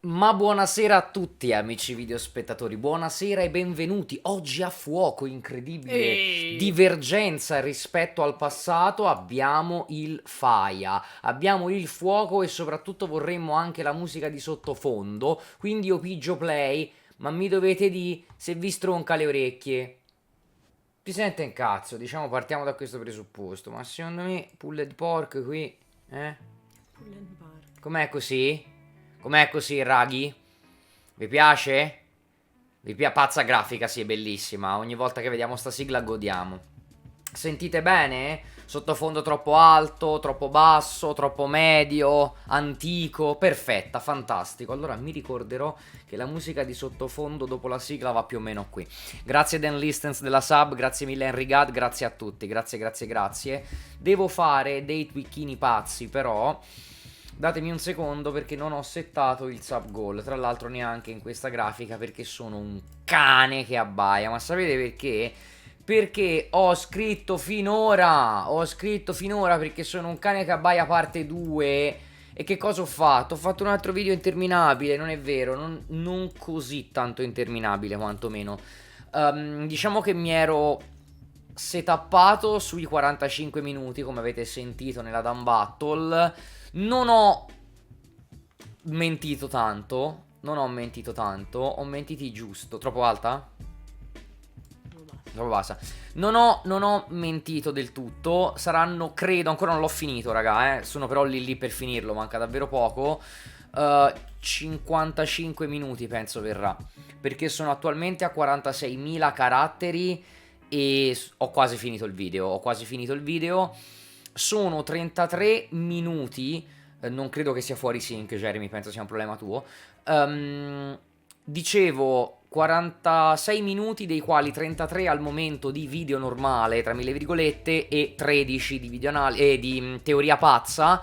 Ma buonasera a tutti amici videospettatori, buonasera e benvenuti. Oggi a fuoco, incredibile Ehi, divergenza rispetto al passato, abbiamo il faia, abbiamo il fuoco e soprattutto vorremmo anche la musica di sottofondo, quindi io pigio play, ma mi dovete dire se vi stronca le orecchie. Si sente un cazzo, diciamo partiamo da questo presupposto, ma secondo me pulled pork qui, eh? Pullen Park. Com'è così? Com'è così, raghi? Vi piace? Pazza grafica, sì, è bellissima. Ogni volta che vediamo sta sigla godiamo. Sentite bene? Sottofondo troppo alto, troppo basso, troppo medio, antico, perfetta, fantastico. Allora mi ricorderò che la musica di sottofondo dopo la sigla va più o meno qui. Grazie Dan Listens della sub, grazie mille Henry Gad, grazie a tutti, grazie, grazie, grazie. Devo fare dei twicchini pazzi però. Datemi un secondo perché non ho settato il sub goal. Tra l'altro neanche in questa grafica perché sono un cane che abbaia. Ma sapete perché? Perché ho scritto finora. Ho scritto finora perché sono un cane che abbaia parte 2. E che cosa ho fatto? Ho fatto un altro video interminabile. Non è vero, non così tanto interminabile quantomeno. Diciamo che mi ero setappato sui 45 minuti, come avete sentito nella Down Battle. Non ho mentito tanto. Non ho mentito tanto. Ho mentiti giusto. Troppo alta? Non basta. Troppo bassa. Non ho mentito del tutto. Saranno, credo, ancora non l'ho finito, raga. Sono però lì per finirlo. Manca davvero poco. 55 minuti penso verrà. Perché sono attualmente a 46.000 caratteri. E ho quasi finito il video. Ho quasi finito il video. Sono 33 minuti. Non credo che sia fuori sync, Jeremy. Penso sia un problema tuo. Dicevo 46 minuti, dei quali 33 al momento di video normale, tra mille virgolette, e 13 di di teoria pazza.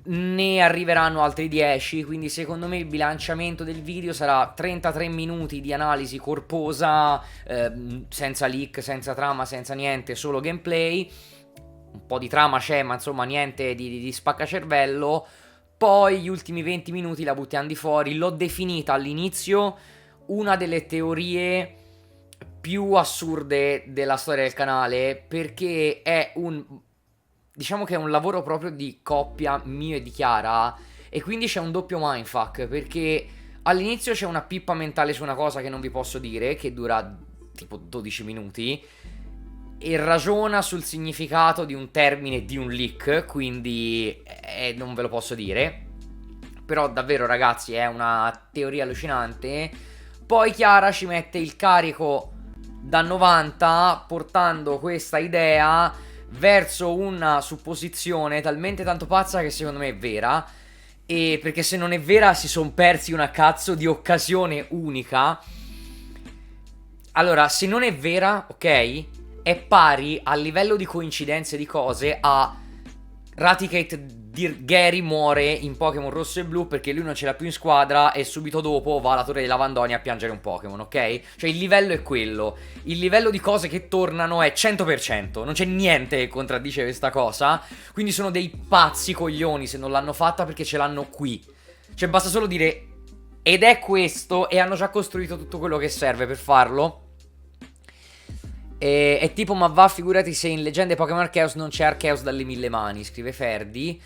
Ne arriveranno altri 10, quindi secondo me il bilanciamento del video sarà 33 minuti di analisi corposa, senza leak, senza trama, senza niente, solo gameplay. Un po' di trama c'è, ma insomma niente di spaccacervello. Poi gli ultimi 20 minuti la buttiamo di fuori. L'ho definita all'inizio una delle teorie più assurde della storia del canale, perché è un, diciamo che è un lavoro proprio di coppia mio e di Chiara, e quindi c'è un doppio mindfuck, perché all'inizio c'è una pippa mentale su una cosa che non vi posso dire, che dura tipo 12 minuti, e ragiona sul significato di un termine di un leak, quindi non ve lo posso dire. Però davvero ragazzi è una teoria allucinante. Poi Chiara ci mette il carico da 90 portando questa idea verso una supposizione talmente tanto pazza che secondo me è vera. E perché se non è vera si sono persi una cazzo di occasione unica. Allora, se non è vera, ok, è pari a livello di coincidenze di cose a Raticate Gary muore in Pokémon rosso e blu perché lui non ce l'ha più in squadra e subito dopo va alla torre di Lavandonia a piangere un Pokémon, ok? Cioè il livello è quello. Il livello di cose che tornano è 100%. Non c'è niente che contraddice questa cosa. Quindi sono dei pazzi coglioni se non l'hanno fatta perché ce l'hanno qui. Cioè basta solo dire ed è questo e hanno già costruito tutto quello che serve per farlo. È tipo, ma va, figurati se in Leggende Pokémon Arceus non c'è Arceus dalle mille mani, scrive Ferdi.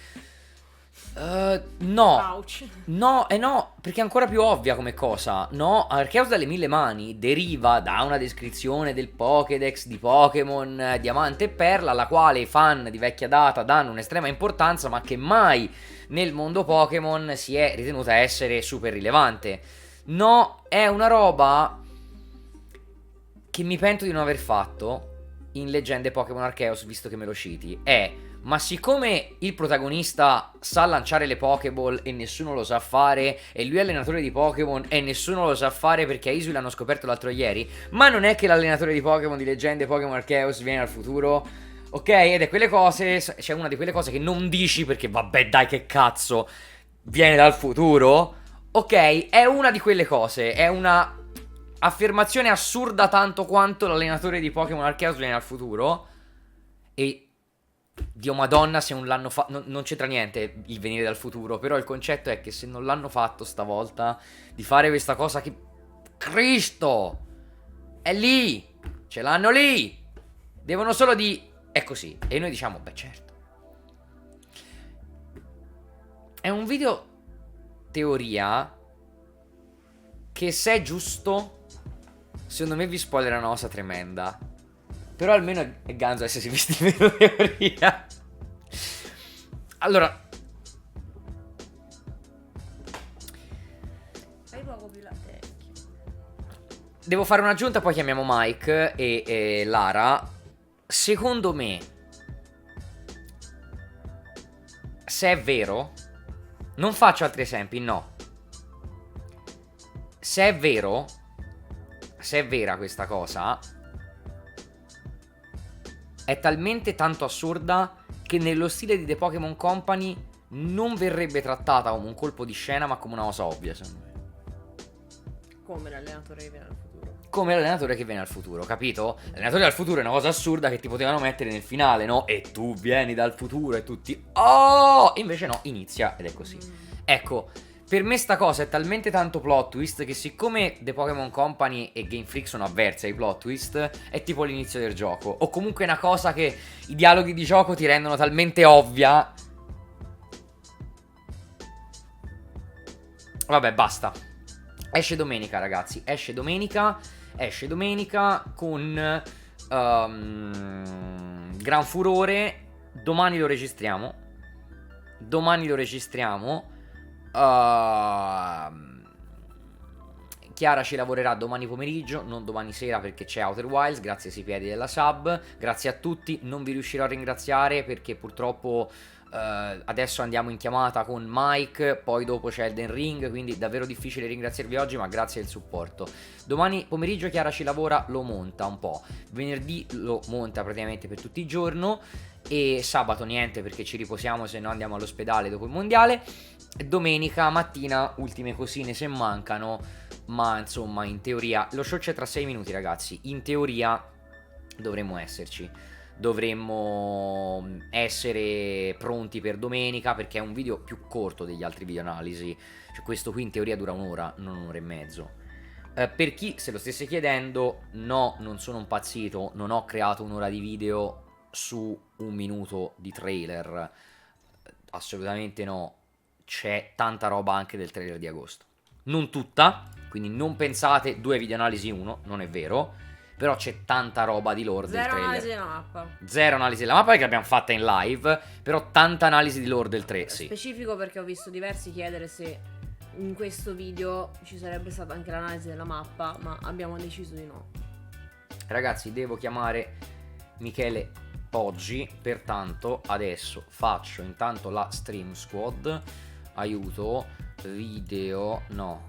No. Ouch. No, no, perché è ancora più ovvia come cosa. No, Arceus dalle mille mani deriva da una descrizione del Pokédex di Pokémon Diamante e Perla, alla quale i fan di vecchia data danno un'estrema importanza, ma che mai nel mondo Pokémon si è ritenuta essere super rilevante. No, è una roba che mi pento di non aver fatto in Leggende Pokémon Arceus, visto che me lo citi, ma siccome il protagonista sa lanciare le Pokéball e nessuno lo sa fare, e lui è allenatore di Pokémon e nessuno lo sa fare perché a Isu l'hanno scoperto l'altro ieri, ma non è che l'allenatore di Pokémon di Leggende Pokémon Arceus viene dal futuro, ok? Ed è quelle cose, c'è una di quelle cose che non dici perché vabbè dai che cazzo, viene dal futuro, ok? È una di quelle cose, è una affermazione assurda tanto quanto l'allenatore di Pokémon Arceus viene dal futuro. E Dio Madonna, se non l'hanno fatto... Non c'entra niente il venire dal futuro, però il concetto è che se non l'hanno fatto stavolta, di fare questa cosa che... Cristo! È lì! Ce l'hanno lì! Devono solo di... È così. E noi diciamo, beh certo. È un video teoria che se è giusto, secondo me vi spoilerà una cosa tremenda. Però almeno è ganzo essersi visti in video teoria. Allora, Fai poco più la tecchia. devo fare un'aggiunta, poi chiamiamo Mike e Lara. Secondo me, se è vero, non faccio altri esempi, no. Se è vero, se è vera questa cosa, è talmente tanto assurda che nello stile di The Pokémon Company non verrebbe trattata come un colpo di scena, ma come una cosa ovvia, secondo me. Come l'allenatore che viene al futuro. Come l'allenatore che viene al futuro, capito? L'allenatore dal futuro è una cosa assurda che ti potevano mettere nel finale, no? E tu vieni dal futuro e tutti... Oh! Invece no, inizia ed è così. Ecco, per me sta cosa è talmente tanto plot twist che siccome The Pokémon Company e Game Freak sono avversi ai plot twist, è tipo l'inizio del gioco. O comunque una cosa che i dialoghi di gioco ti rendono talmente ovvia. Vabbè, basta. Esce domenica, ragazzi. Esce domenica con gran furore. Domani lo registriamo. Chiara ci lavorerà domani pomeriggio, non domani sera perché c'è Outer Wilds. Grazie ai piedi della sub. Grazie a tutti. Non vi riuscirò a ringraziare perché purtroppo adesso andiamo in chiamata con Mike, poi dopo c'è Elden Ring, quindi davvero difficile ringraziarvi oggi, ma grazie del supporto. Domani pomeriggio Chiara ci lavora, lo monta un po'. Venerdì lo monta praticamente per tutti i giorni. E sabato niente perché ci riposiamo, se no andiamo all'ospedale dopo il mondiale. Domenica mattina ultime cosine se mancano, ma insomma in teoria lo show c'è tra 6 minuti, ragazzi. In teoria dovremmo esserci. Dovremmo essere pronti per domenica perché è un video più corto degli altri video analisi. Cioè questo qui in teoria dura un'ora, non un'ora e mezzo. Per chi se lo stesse chiedendo, no, non sono impazzito, non ho creato un'ora di video su un minuto di trailer. Assolutamente no. C'è tanta roba anche del trailer di agosto. Non tutta, quindi non pensate 2 video analisi uno, non è vero. Però c'è tanta roba di lore del Zero trailer. analisi della mappa. Zero analisi della mappa perché l'abbiamo fatta in live. Però tanta analisi di lore del 3, sì. Specifico perché ho visto diversi chiedere se in questo video ci sarebbe stata anche l'analisi della mappa, ma abbiamo deciso di no. Ragazzi, devo chiamare Michele oggi, pertanto adesso faccio intanto la stream squad. Aiuto, video, no,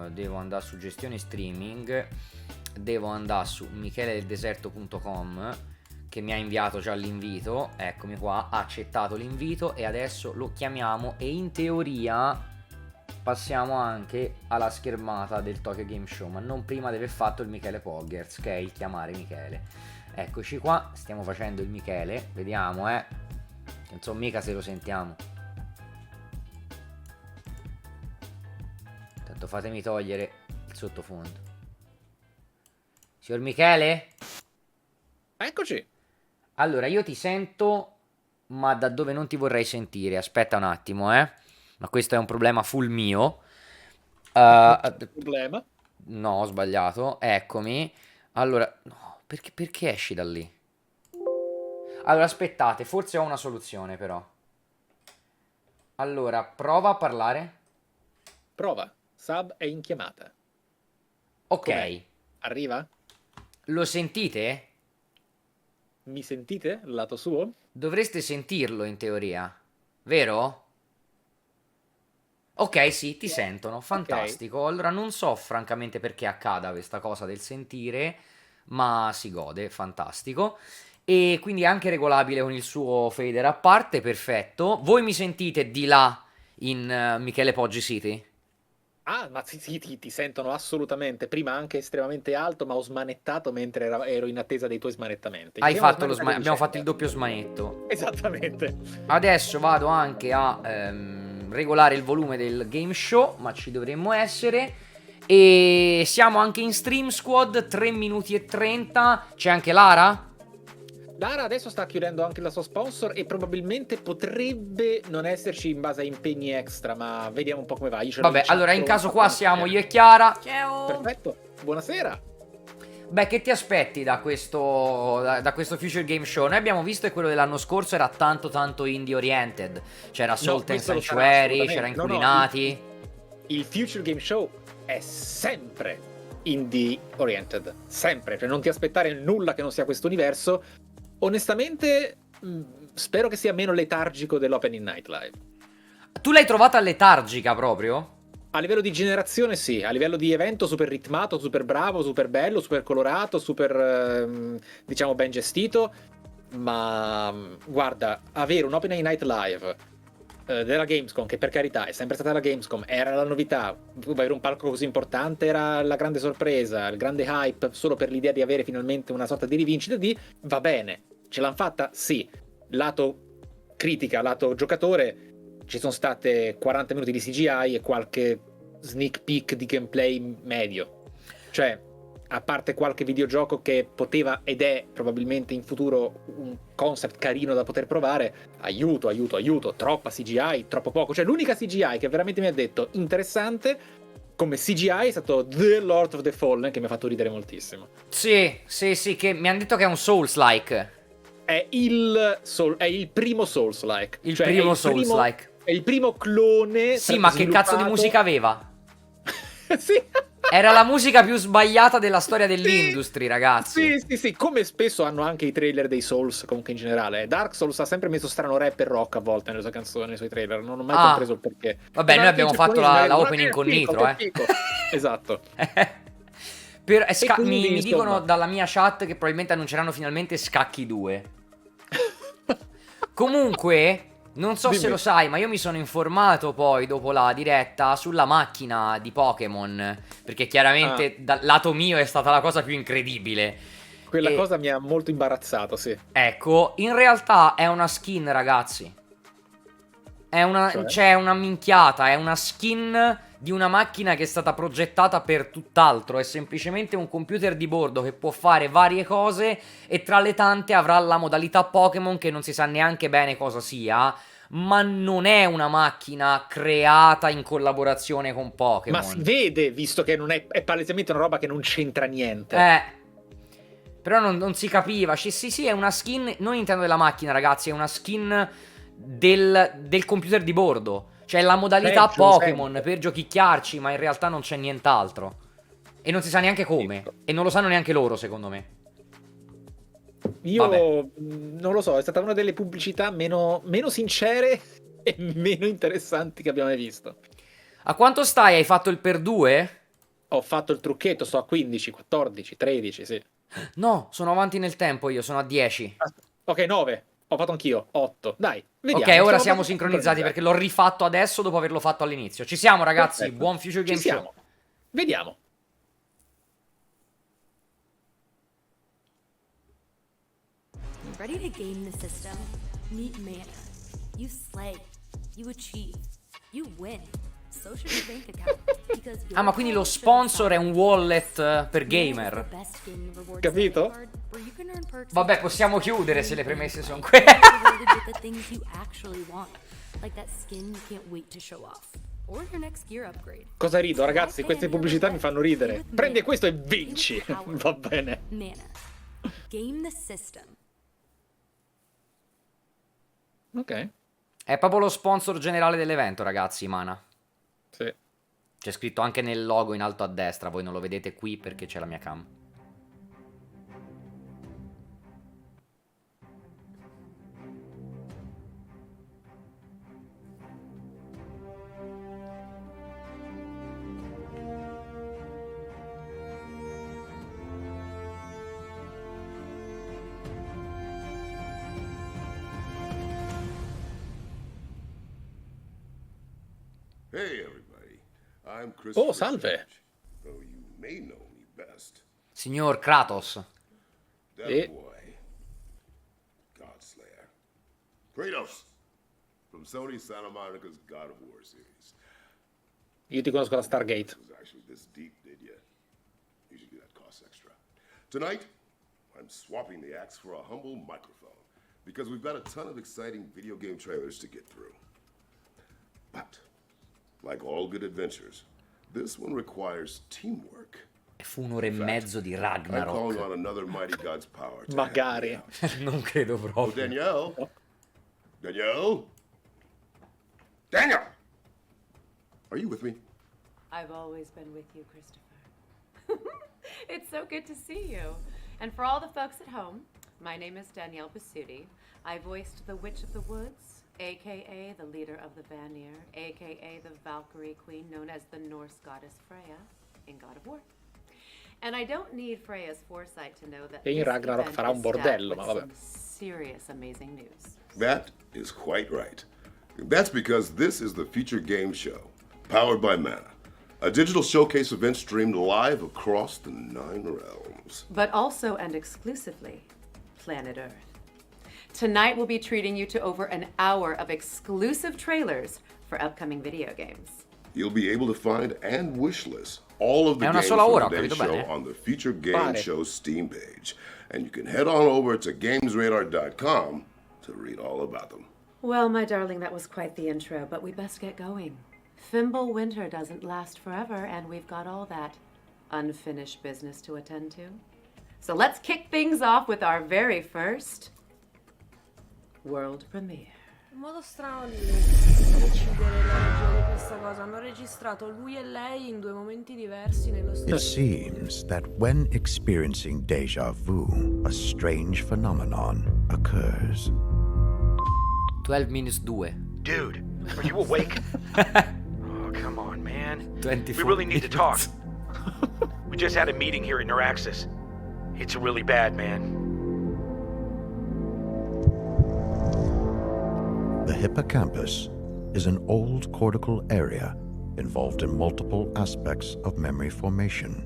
devo andare su gestione streaming. Devo andare su micheledeldeserto.com che mi ha inviato già l'invito. Eccomi qua, ha accettato l'invito e adesso lo chiamiamo e in teoria passiamo anche alla schermata del Tokyo Game Show, ma non prima deve fatto il Michele Poggers, che è il chiamare Michele. Eccoci qua, stiamo facendo il Michele, vediamo non so mica se lo sentiamo. Tanto fatemi togliere il sottofondo. Signor Michele? Eccoci. Allora, io ti sento, ma da dove non ti vorrei sentire. Aspetta un attimo, ma questo è un problema full mio. Problema. No, ho sbagliato. Eccomi. Allora, no, perché esci da lì? Allora, aspettate, forse ho una soluzione però. Allora, prova a parlare. Prova. Sub è in chiamata. Ok. Com'è? Arriva? Lo sentite? Mi sentite? Lato suo? Dovreste sentirlo in teoria, vero? Ok, sì, ti sentono, fantastico. Allora non so francamente perché accada questa cosa del sentire, ma si gode, fantastico. E quindi è anche regolabile con il suo fader a parte, perfetto. Voi mi sentite di là in Michele Poggi City? Ah, ma sì, sì, ti sentono assolutamente. Prima anche estremamente alto, ma ho smanettato mentre ero in attesa dei tuoi smanettamenti. Hai Abbiamo fatto smanettato a abbiamo fatto il vicenda. doppio smanetto. Esattamente. Adesso vado anche a regolare il volume del game show, ma ci dovremmo essere. E siamo anche in stream squad, 3 minuti e 30. C'è anche Lara? Lara adesso sta chiudendo anche la sua sponsor e probabilmente potrebbe non esserci in base a impegni extra, ma vediamo un po' come va. Io ce l'ho in Vabbè, chat allora in caso pronta qua quando siamo viene. io e Chiara. Ciao! Perfetto, buonasera. Beh, che ti aspetti da questo Future Game Show? Noi abbiamo visto che quello dell'anno scorso era tanto tanto indie oriented. C'era No, Salt and questo lo sarà Sanctuary, c'era assolutamente. No, no, Inculinati. il Future Game Show è sempre indie oriented, sempre, cioè non ti aspettare nulla che non sia questo universo. Onestamente, spero che sia meno letargico dell'Opening Night Live. Tu l'hai trovata letargica proprio? A livello di generazione sì, a livello di evento super ritmato, super bravo, super bello, super colorato, super diciamo ben gestito, ma guarda, avere un Opening Night Live della Gamescom, che per carità è sempre stata la Gamescom, era la novità, avere un palco così importante era la grande sorpresa, il grande hype solo per l'idea di avere finalmente una sorta di rivincita di va bene, ce l'hanno fatta? Sì. Lato critica, lato giocatore, ci sono state 40 minuti di CGI e qualche sneak peek di gameplay medio. Cioè, a parte qualche videogioco che poteva ed è probabilmente in futuro un concept carino da poter provare, aiuto, aiuto, aiuto, troppa CGI, troppo poco. Cioè, l'unica CGI che veramente mi ha detto interessante come CGI è stato The Lord of the Fallen, che mi ha fatto ridere moltissimo. Sì, sì, sì, che mi hanno detto che è un Souls-like. È è il primo Souls-like. Il Cioè, primo Souls-like. è il primo clone Sì, ma che cazzo di sviluppato. musica aveva? Sì. Era la musica più sbagliata della storia Sì. dell'industry, ragazzi. Sì, sì, sì, come spesso hanno anche i trailer dei Souls, comunque in generale. Dark Souls ha sempre messo strano rap e rock a volte nelle sue canzoni, nei suoi trailer. Non ho mai Ah, compreso il perché. vabbè, noi Ma anche i abbiamo fatto giapponesi la, magari la dicono, opening con fico, Nitro, che fico. Esatto. E quindi, Mi dicono insomma. dalla mia chat che probabilmente annunceranno finalmente Scacchi 2. Comunque, non so se Dimmi. lo sai, ma io mi sono informato poi dopo la diretta sulla macchina di Pokémon. Perché Ah, chiaramente dal lato mio è stata la cosa più incredibile. quella E cosa mi ha molto imbarazzato, sì. ecco, in realtà è una skin, ragazzi. Cioè? C'è una minchiata, è una skin di una macchina che è stata progettata per tutt'altro. È semplicemente un computer di bordo che può fare varie cose e tra le tante avrà la modalità Pokémon che non si sa neanche bene cosa sia. Ma non è una macchina creata in collaborazione con Ma si Pokémon. vede, visto che non è palesemente una roba che non c'entra niente. Però non si capiva. Sì, sì, sì, è una skin. Non intendo della macchina, ragazzi. È una skin del computer di bordo. Cioè la modalità Peggio di Pokémon sempre. per giochicchiarci, ma in realtà non c'è nient'altro. E non si sa neanche come. E non lo sanno neanche loro, secondo me. Vabbè. Io non lo so, è stata una delle pubblicità meno sincere e meno interessanti che abbiamo mai visto. A quanto stai? Hai fatto il per 2? Ho fatto il trucchetto, sto a 15, 14, 13, sì. No, sono avanti nel tempo io, sono a 10. Ok, 9. Ho fatto anch'io, 8. Dai, Ok, vediamo, ora siamo siamo abbastanza sincronizzati perché sincronizzati. l'ho rifatto adesso dopo averlo fatto all'inizio. Ci siamo, ragazzi. Perfetto. Buon Future Ci Game Show. siamo. Vediamo. Ready to game the system? Meet Mana. You slay. You achieve. You win. So should your bank account. Because Ah, ma quindi lo sponsor è un wallet per gamer. Capito? Vabbè, possiamo chiudere se le premesse sono quelle. Cosa rido, ragazzi? Queste pubblicità mi fanno ridere. Prendi questo e vinci. Va bene. Mana. Game the system. Ok. È proprio lo sponsor generale dell'evento, ragazzi, Mana. Sì. C'è scritto anche nel logo in alto a destra, voi non lo vedete qui perché c'è la mia cam. Hey, everybody. I'm Christopher Oh, salve. Strange, though you may know me best. Signor Kratos. That Eh. boy, Godslayer. Kratos, from Sony Santa Monica's God of War series. Io ti conosco da Stargate. It was actually this deep, did you? Usually that costs extra. Tonight, I'm swapping the axe for a humble microphone because we've got a ton of exciting video game trailers to get through. But, like all good adventures, this one requires teamwork. E fu un'ora e mezzo di I'm calling Ragnarok. on another mighty god's power to Magari. help me out. Non credo Oh, proprio. Danielle? Danielle? Daniel! Are you with me? I've always been with you, Christopher. It's so good to see you. And for all the folks at home, my name is Danielle Basutti. I voiced the Witch of the Woods, aka the leader of the Vanir, aka the Valkyrie queen known as the Norse goddess Freya in God of War. And I don't need Freya's foresight to know that E in this Ragnarok event farà un is stacked bordello, with ma vabbè. some serious, amazing news. That is quite right. That's because this is the Future Game Show, powered by Mana, a digital showcase event streamed live across the 9 realms. But also and exclusively Planet Earth. Tonight we'll be treating you to over an hour of exclusive trailers for upcoming video games. You'll be able to find and wishlist all of the È una games sola ora, ho from today's capito show bene. on the Future Game Pare. Show Steam page. And you can head on over to gamesradar.com to read all about them. Well, my darling, that was quite the intro, but we best get going. Fimble winter doesn't last forever, and we've got all that unfinished business to attend to. So let's kick things off with our very first world premiere. Un modo strano di decidere la regia di questa cosa. Hanno registrato lui e lei in due momenti diversi nello It stesso. seems that when experiencing deja vu, a strange phenomenon occurs. 12 minutes 2. Dude, are you awake? Oh, come on, man. 24 We really need to talk. minutes. We just had a meeting here at Neuraxis. It's really bad, man. The hippocampus is an old cortical area involved in multiple aspects of memory formation.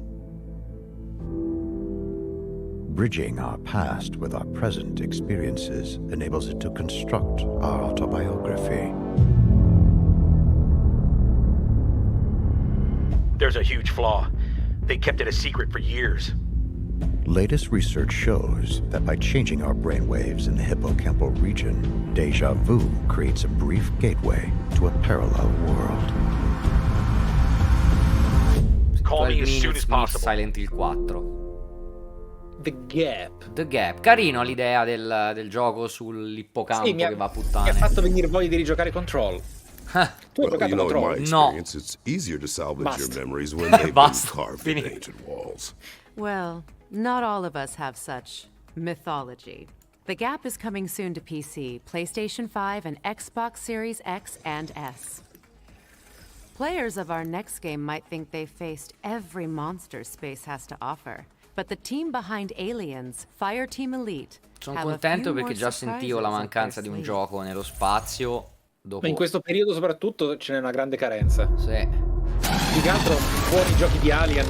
Bridging our past with our present experiences enables it to construct our autobiography. There's a huge flaw. They kept it a secret for years. Latest research shows that by changing our brainwaves in the hippocampal region, deja vu creates a brief gateway to a parallel world. Call 12 me as soon minutes as meets possible. Silent Hill 4. The Gap. The Gap. Carino l'idea del gioco sull'ippocampo Sì, mi che va a ha puttane. fatto venire voglia di rigiocare Control. Tu hai Well, giocato you know, in Control? my No. experience, it's easier to salvage Basta. your memories when they've been Basta. carved into Finito. ancient walls. Well, not all of us have such mythology. The Gap is coming soon to PC, PlayStation 5, and Xbox Series X and S. Players of our next game might think they've faced every monster space has to offer, but the team behind Aliens, Fireteam Elite, Sono have a contento few perché more già sentivo la surprises up mancanza their di un sleeve. gioco nello spazio. Dopo. Ma in questo periodo soprattutto ce n'è una grande carenza. Sì. Più che altro buoni giochi di Alien.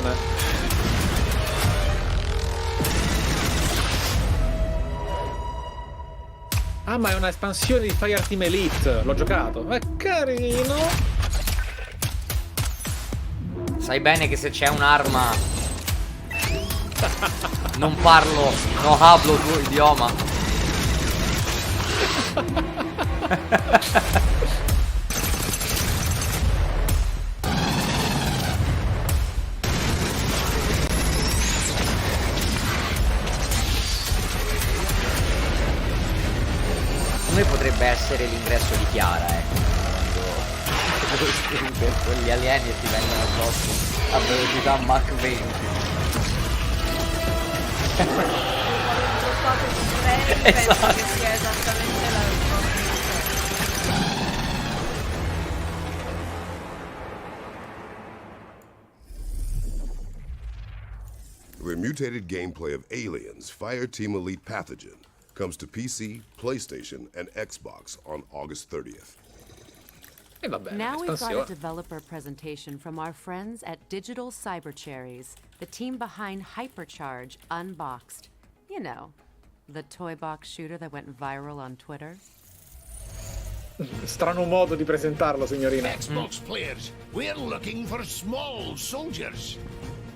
Ah, ma è una espansione di Fireteam Elite. L'ho giocato. È carino. Sai bene che se c'è un'arma non parlo, no hablo il tuo idioma. Come potrebbe essere l'ingresso di Chiara, quando quegli alieni e ti vengono addosso a velocità Mach 20. Penso che sia esattamente la risposta. The mutated gameplay of Aliens Fireteam Elite Pathogen comes to PC, PlayStation, and Xbox on August 30th. E vabbè, Now we've got a espansione. developer presentation from our friends at Digital Cyber Cherries, the team behind Hypercharge Unboxed. You know, the toy box shooter that went viral on Twitter. Strano modo di presentarlo, signorina. Xbox players, we're looking for small soldiers.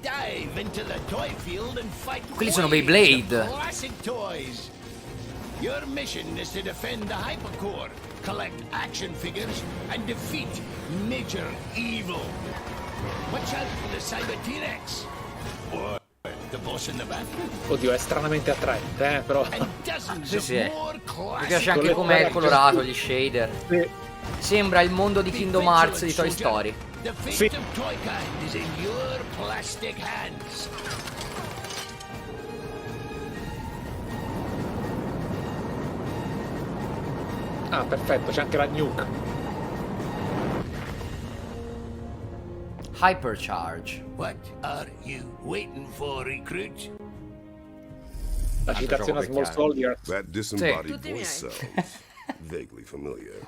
Dive into the toy field and fight Quelli sono waves Beyblade. of classic toys. Your mission is to defend the Hypercore, collect action figures, and defeat Major Evil. Watch out for the Cyber T-Rex. Or the boss in the back. Oddio, è stranamente attraente, però. And dozens Sì, of sì. more Mi classic piace anche le com'è frecce. colorato, gli shader. Sì. Sembra il mondo di Kingdom Hearts di Toy Story. The fate Sì. of Toykind is in your plastic hands. Ah, perfetto, c'è anche la nuke. Hypercharge. What are you waiting for, recruit? La citazione a gioco Small vecchiano. Soldiers. That disembodied Tutti voice miei. sounds vaguely familiar.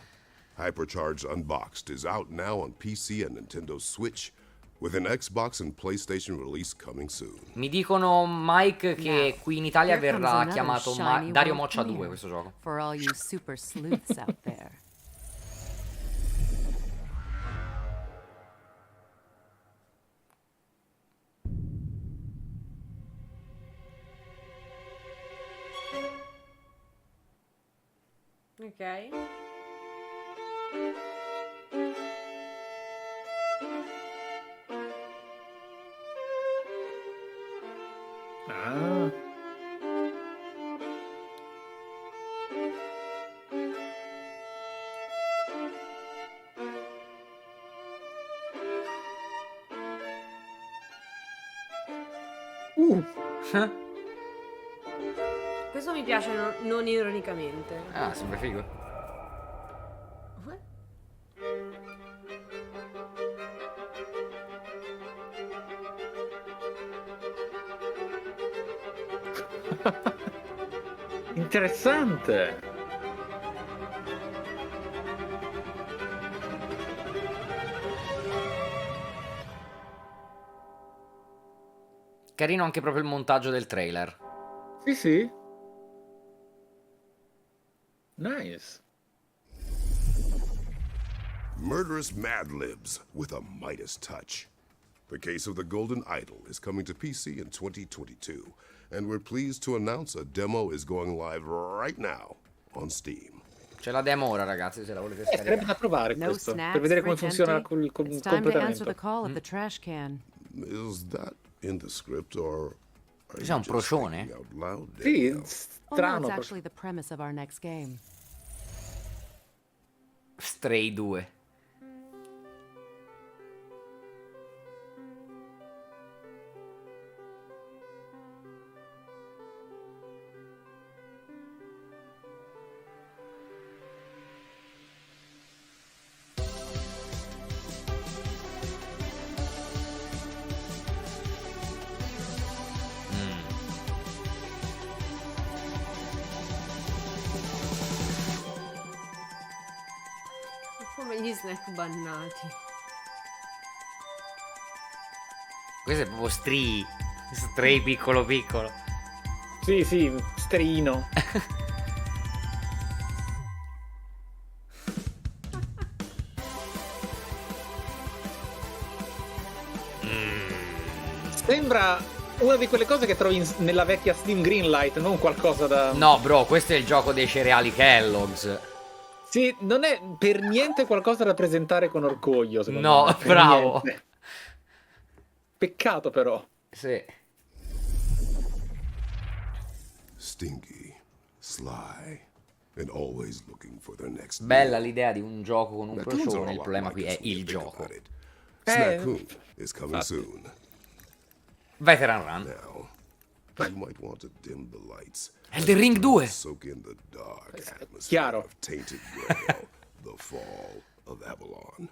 Hypercharge Unboxed is out now on PC and Nintendo Switch, with an Xbox and PlayStation release coming soon. Mi dicono Mike che qui in Italia Here comes verrà another chiamato shiny Dario world Moccia 2 premiere questo gioco. For all you super sleuths out there. Ok. Ah. Questo mi piace non ironicamente. Ah, sembra figo. Interessante. Carino anche proprio il montaggio del trailer. Sì, sì. Nice. Murderous Mad Libs with a Midas touch. The Case of the Golden Idol is coming to PC in 2022, and we're pleased to announce a demo is going live right now on Steam. C'è la demo ora, ragazzi, se la volete Sarebbe scaricare. da provare No questo, snacks, per vedere come fridge funziona empty. col It's time to answer the completamento. call of the trash can. Is that in the script, or are Cos'è, you un just procione? thinking out loud, Sì, Danielle? Oh no, strano. it's actually the premise of our next game. Stray 2. Come gli snack bannati. Questo è proprio Stray piccolo piccolo. Sì, sì, strino. Sembra una di quelle cose che trovi nella vecchia Steam Greenlight, non qualcosa da... No, bro, questo è il gioco dei cereali Kellogg's. Sì, non è per niente qualcosa da presentare con orgoglio, secondo No, me. Per bravo. niente. Peccato però. Sì. Stinky, sly, and always looking for their next Bella meal. l'idea di un gioco con un Raccoons are a procione, il lot problema like qui è us when you il think gioco. about it. Snackcoon is coming soon. Veteran Run. Now, you might want to dim the lights. Elden Ring 2. Soak in the dark atmosphere chiaro. of Tainted Grail, the fall of Avalon.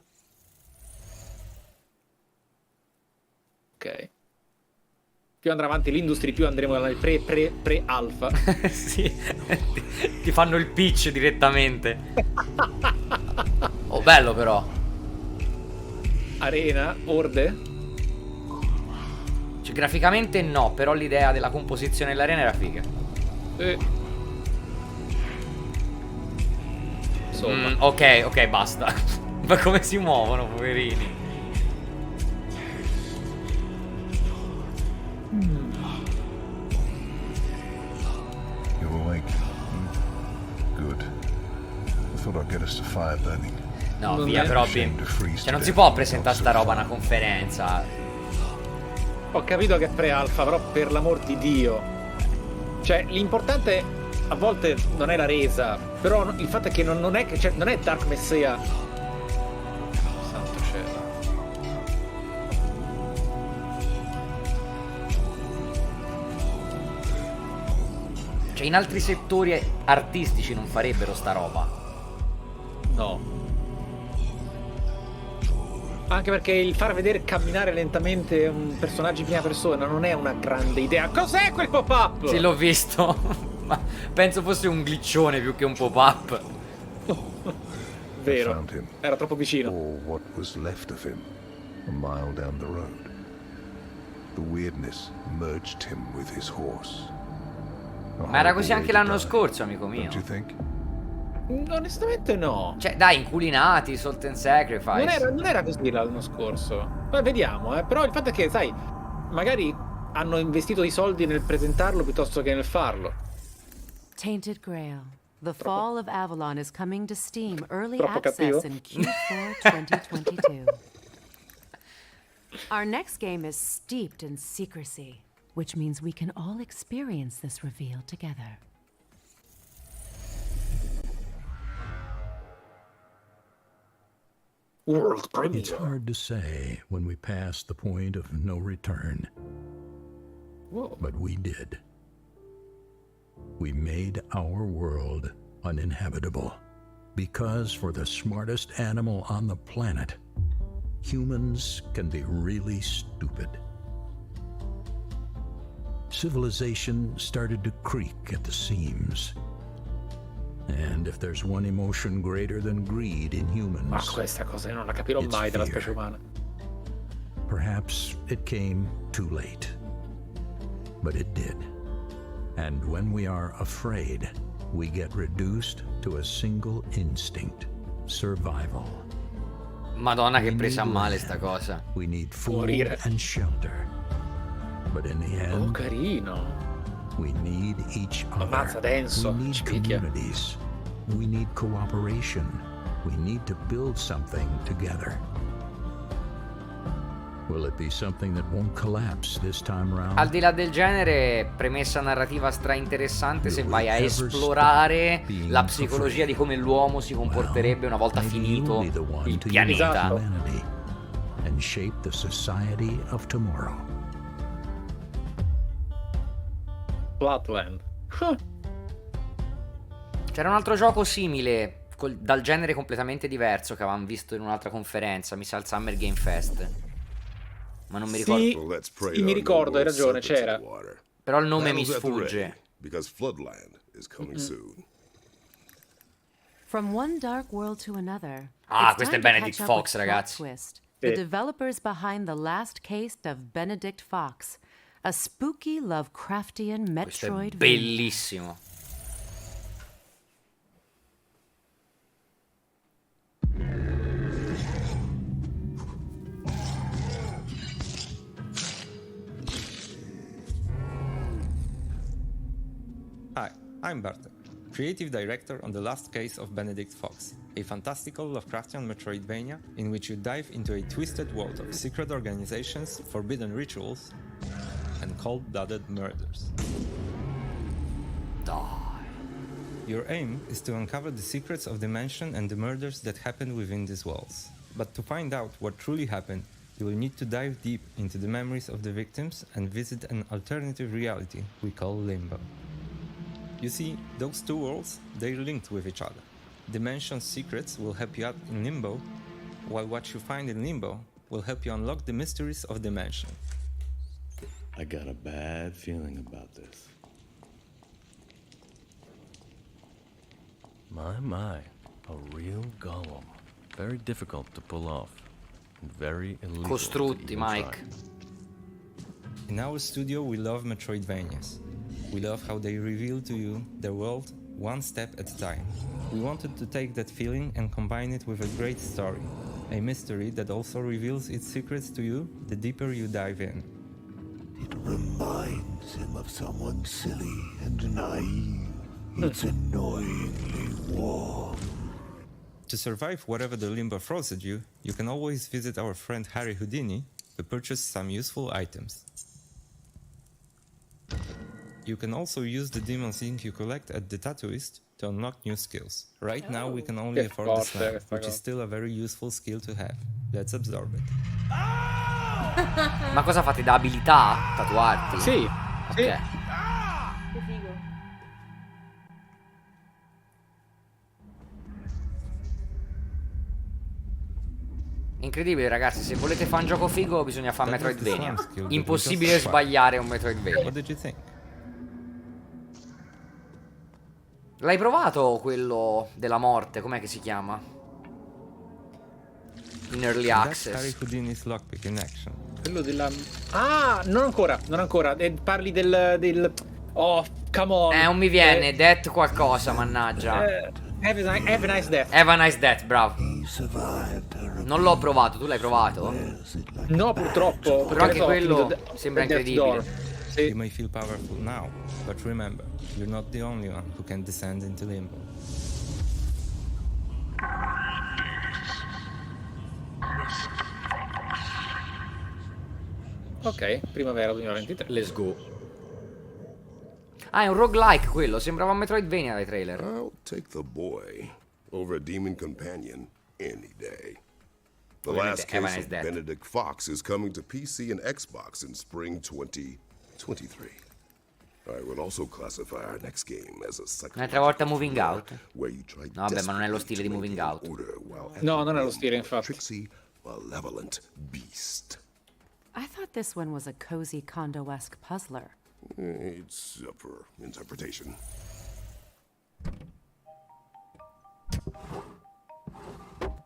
Ok. Più andrà avanti l'industria, più andremo nel pre-alfa. Sì. Ti fanno il pitch direttamente. Oh, bello però. Arena, orde? Cioè, graficamente no, però l'idea della composizione dell'arena era figa. Insomma. Ok, basta. Ma come si muovono, poverini? You're awake. Good. I thought I'd get us to fire burning. No, Non via, è- però. Shame to freeze Cioè, non to si death può in presentare the sta roba a box una of conferenza. Ho capito che è pre-alfa, però per l'amor di Dio. Cioè, l'importante a volte non è la resa, però il fatto è che non è che cioè, non è Dark Messiah. Santo cielo. Cioè, in altri settori artistici non farebbero sta roba. No. Anche perché il far vedere camminare lentamente un personaggio in prima persona non è una grande idea. Cos'è quel pop-up? Sì, l'ho visto. Ma penso fosse un glitchone più che un pop-up. Vero. Found him. Era troppo vicino. Or what was left of him, a mile down the road. The weirdness merged him with his horse. A Ma era horrible così way anche to l'anno die, scorso, amico mio. Don't you think? Onestamente no. Cioè, dai, inculinati, Salt and Sacrifice. Non era così l'anno scorso. Poi vediamo, Però il fatto è che, sai, magari hanno investito i soldi nel presentarlo piuttosto che nel farlo. Tainted Grail. The Fall of Avalon is coming to Steam Early Troppo Access cattivo. in Q4 2022. Our next game is steeped in secrecy, which means we can all experience this reveal together. World It's premiere. hard to say when we pass the point of no return, Whoa. but we did. We made our world uninhabitable because for the smartest animal on the planet, humans can be really stupid. Civilization started to creak at the seams. And if there's one emotion greater than greed in Ma humans, questa cosa io non la capirò It's mai della fear. specie umana. perhaps it came too late. But it did. And when we are afraid, we get reduced to a single instinct: survival. Madonna, che We presa a need male land. sta cosa. We need food Morire. and shelter. But in the Oh, end, carino. we need each other. Ammazza, denso. We need Spicchia. communities. We need cooperation. We need to build something together. Will it be something that won't collapse this time round? Al di là del genere, premessa narrativa stra interessante se Will vai we a ever esplorare stop being la psicologia di come l'uomo si comporterebbe una volta Maybe finito you'll be the one il to pianeta. unite Esatto. humanity and shape the society of tomorrow. Flatland. C'era un altro gioco simile, dal genere completamente diverso, che avevamo visto in un'altra conferenza, mi sa al Summer Game Fest. Ma non mi ricordo. Sì, Well, let's pray sì, mi there are no ricordo, hai more ragione, serpents in c'era. the water. Però il nome mi Battles at the ready, sfugge. because Floodland is coming soon. From one dark world to another. Ah, it's questo è time to Benedict catch up Fox, with ragazzi. Plot Twist, Sì. the developers behind the last case of Benedict Fox, a spooky Lovecraftian Questo è Metroid. bellissimo. Hi, I'm Bartek, creative director on the last case of Benedict Fox, a fantastical Lovecraftian Metroidvania in which you dive into a twisted world of secret organizations, forbidden rituals, and cold-blooded murders. Dai. Your aim is to uncover the secrets of the mansion and the murders that happen within these walls. But to find out what truly happened, you will need to dive deep into the memories of the victims and visit an alternative reality we call Limbo. You see, those two worlds, they're linked with each other. The mansion's secrets will help you out in Limbo, while what you find in Limbo will help you unlock the mysteries of the mansion. I got a bad feeling about this. My, a real golem. Very difficult to pull off. and very illegal. Costrutti, to even Mike. try. In our studio, we love Metroidvanias. We love how they reveal to you their world one step at a time. We wanted to take that feeling and combine it with a great story, a mystery that also reveals its secrets to you the deeper you dive in. It reminds him of someone silly and naive. It's annoyingly warm. To survive whatever the limbo throws at you, you can always visit our friend Harry Houdini to purchase some useful items. You can also use the Demon's Ink you collect at the Tattooist to unlock new skills. Right now we can only afford the slam, which is still a very useful skill to have. Let's absorb it. Ma cosa fate, da abilità? Tatuarti? Sì. Ok. Sì. Che figo. Incredibile, ragazzi, se volete fare un gioco figo bisogna fare That was the Metroidvania. slam skill that Impossibile we just sbagliare un Metroidvania. What did you think? L'hai provato quello della morte? Com'è che si chiama? In early That's Harry access. Houdini's lockpick in action. Quello della... Ah, non ancora. Parli del... Oh, come on. Non mi viene, Death qualcosa, mannaggia. Have a nice death. Have a nice death, bravo. Non l'ho provato, tu l'hai provato? No, purtroppo. Però anche so, quello sembra Death incredibile. Door. Sì. You may feel powerful now, but remember, you're not the only one who can descend into limbo. Ok, primavera 2023. Let's go. Ah, è un roguelike quello, sembrava un Metroidvania dai trailer. I'll take the boy over a demon companion any day. The Ovviamente last Evan case is of dead. Benedict Fox is coming to PC and Xbox in spring 2023. I will also classify our next game as a Un'altra volta Moving Out. where you try No, vabbè, ma non è lo desperately stile di to Moving maintain Out. order while No, non è lo being stile, a infatti. tricksy, malevolent beast. I thought this one was a cozy condo-esque puzzler. It's up for interpretation.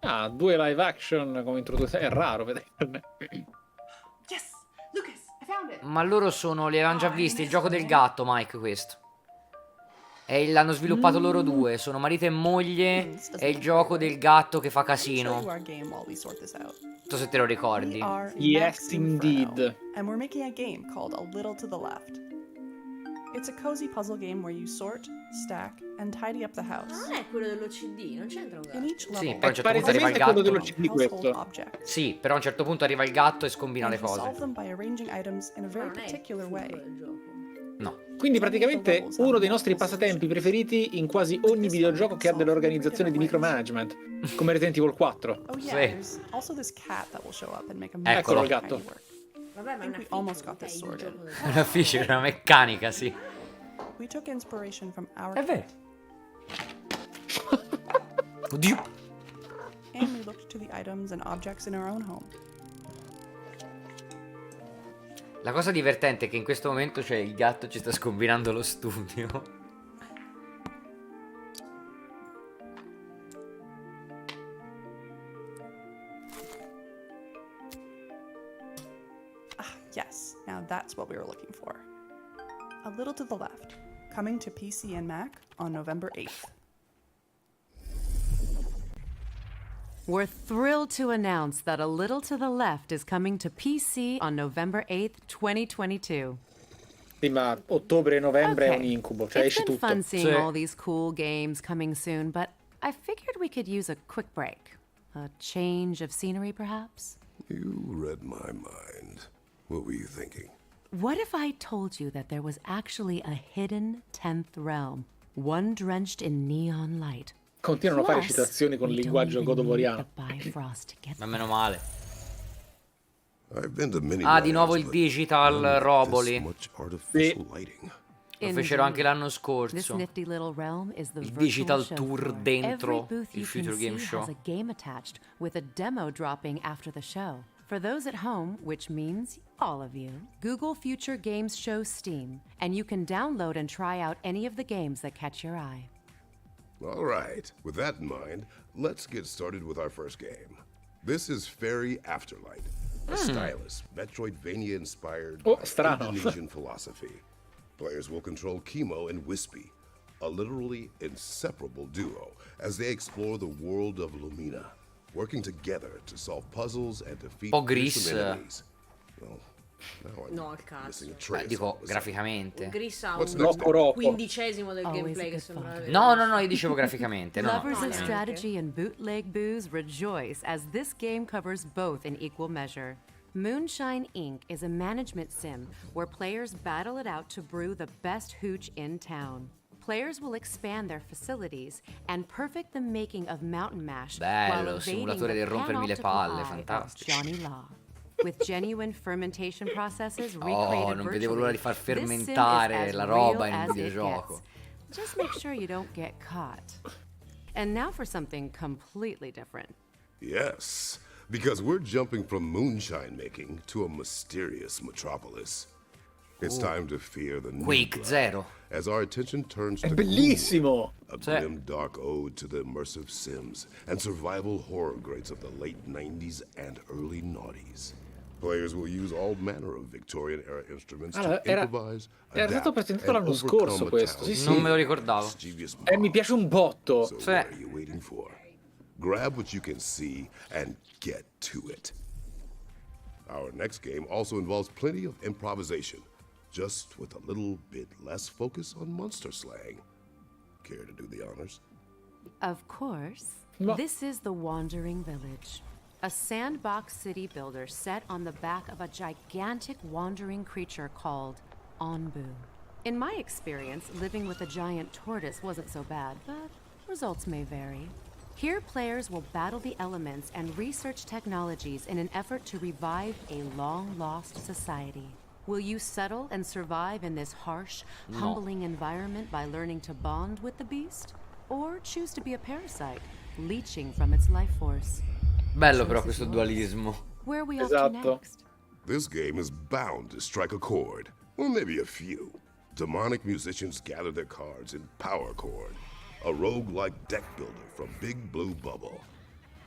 Ah, 2 live action come introduzione. È raro vederne. Yes! Lucas, I found it! Ma loro sono, li avevano già visti, il gioco del gatto, Mike, questo. E l'hanno sviluppato loro due, sono marito e moglie, è il gioco del gatto che fa casino. Non so se te lo ricordi. Yes, indeed. And we're making a game called A Little to the Left. It's a cozy puzzle game where you sort, stack, and tidy up the house. Non è quello dell'OCD, non c'entra un In each gatto. Sì, level, poi a un certo punto arriva il quello gatto. dell'OCD questo. household objects. Sì, però a un certo punto arriva il gatto e scombina And le you solve cose. them by arranging items in a very particular way. No. Quindi praticamente uno dei nostri passatempi preferiti in quasi ogni videogioco che ha dell'organizzazione di micromanagement, come Resident Evil 4. Oh yeah, Sì. there's also this cat that will show up and make a Eccolo mess il of gatto. tiny work. Vabbè, ma I think we almost got this sorted. È una ficha, una meccanica, sì. We took inspiration from our È vero. Oddio. and we looked to the items and objects in our own home. La cosa divertente è che in questo momento c'è il gatto ci sta scombinando lo studio. Ah, yes. Now that's what we were looking for. A Little to the Left, coming to PC and Mac on November 8th. We're thrilled to announce that A Little to the Left is coming to PC on November 8th, 2022. Sì, ma ottobre e novembre è un Okay. incubo, cioè It's esce been tutto. fun seeing Sì. all these cool games coming soon, but I figured we could use a quick break. A change of scenery, perhaps? You read my mind. What were you thinking? What if I told you that there was actually a hidden 10th realm, one drenched in neon light? Continuano a fare Plus, citazioni con il we don't linguaggio even godovoriano. need the Bifrost to get Ma meno male. I've been to many Ah, di nuovo il lands, but digital none with Roboli. this much artificial lighting. Lo fecero anche l'anno This scorso. nifty little realm is the Il virtual digital show tour floor. dentro Every booth il you Future can Game see Show. has a game attached with a demo dropping after the show. For those at home, which means all of you, Google Future Games Show Steam, and you can download and try out any of the games that catch your eye. All right. With that in mind, let's get started with our first game. This is Fairy Afterlight, a stylish, Metroidvania-inspired strano. Indonesian philosophy. Players will control Chemo and Wispy, a literally inseparable duo, as they explore the world of Lumina, working together to solve puzzles and defeat fearsome enemies. Well, now I'm No, al cazzo. missing a trace. Dico graficamente. Gris ha What's un next? quindicesimo del Always gameplay a che good sembra thought. No, io dicevo graficamente. No, Lovers no. of strategy and bootleg booze rejoice as this game covers both in equal measure. Moonshine Inc. is a management sim where players battle it out to brew the best hooch in town. Players will expand their facilities and perfect the making of mountain mash while Bello, evading simulatore the del rompermi le panoptical palle, eye of fantastico. Johnny Law. With genuine fermentation processes Oh, recreated non vedevo l'ora di far fermentare la this sim is as roba real in un as it videogioco. gets. Just make sure you don't get caught. And now for something completely different. Yes, because we're jumping from moonshine making to a mysterious metropolis. It's time to fear the new Quake blood, Zero. as our attention turns to bellissimo! Ghoul, a grim dark ode to the immersive sims and survival horror greats of the late 90s and early noughties. Players will use all manner of Victorian-era instruments to improvise, era stato adapt, presentato and l'anno scorso overcome a questo, town's sì, Non sì. me lo ricordavo. mischievous Mi piace un botto. So what are you waiting for? Grab what you can see and get to it. Our next game also involves plenty of improvisation, just with a little bit less focus on monster slang. Care to do the honors? Of course. No. This is the Wandering Village, a sandbox city builder set on the back of a gigantic wandering creature called Onbu. In my experience, living with a giant tortoise wasn't so bad, but results may vary. Here, players will battle the elements and research technologies in an effort to revive a long-lost society. Will you settle and survive in this harsh, humbling environment by learning to bond with the beast? Or choose to be a parasite, leeching from its life force? Bello però questo dualismo. Where are we off to next? This game is bound to strike a chord, or maybe a few. Demonic musicians gather their cards in Power Chord, a roguelike deck builder from Big Blue Bubble.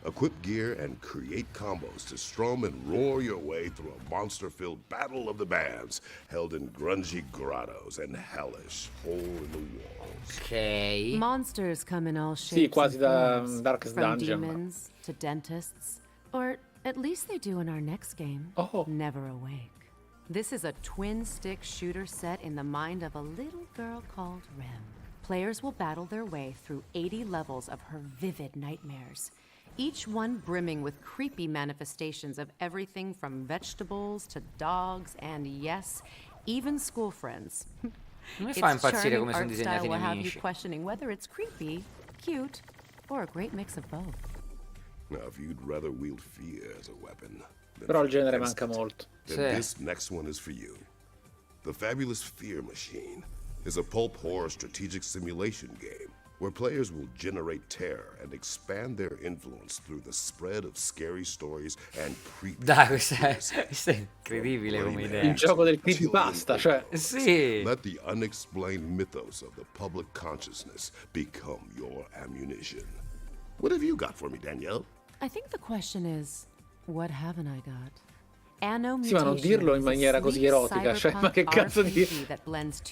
Equip gear and create combos to strum and roar your way through a monster-filled battle of the bands, held in grungy grottos and hellish hole-in-the-walls. Ok. Monsters come in all Sì, shapes quasi and da forms, Darkest from Dungeon. demons to dentists, or at least they do in our next game, Never Awake. This is a twin-stick shooter set in the mind of a little girl called Rem. Players will battle their way through 80 levels of her vivid nightmares, each one brimming with creepy manifestations of everything from vegetables to dogs and, yes, even school friends. Non mi fa Its impazzire charming come sono art disegnati style i will have you nemici. questioning whether it's creepy, cute, or a great mix of both. Now, if you'd rather wield fear as a weapon, than Però il fight genere against manca it, molto. then this next one is for you. The Fabulous Fear Machine is a pulp horror strategic simulation game where players will generate terror and expand their influence through the spread of scary stories and creepy. Dai, questa è incredibile come idea. Il gioco del creepypasta, cioè. Sì. Let the unexplained mythos of the public consciousness become your ammunition. What have you got for me, Danielle? I think the question is, what haven't I got? Anno Sì, ma non dirlo in maniera così erotica, cioè, ma che cazzo di...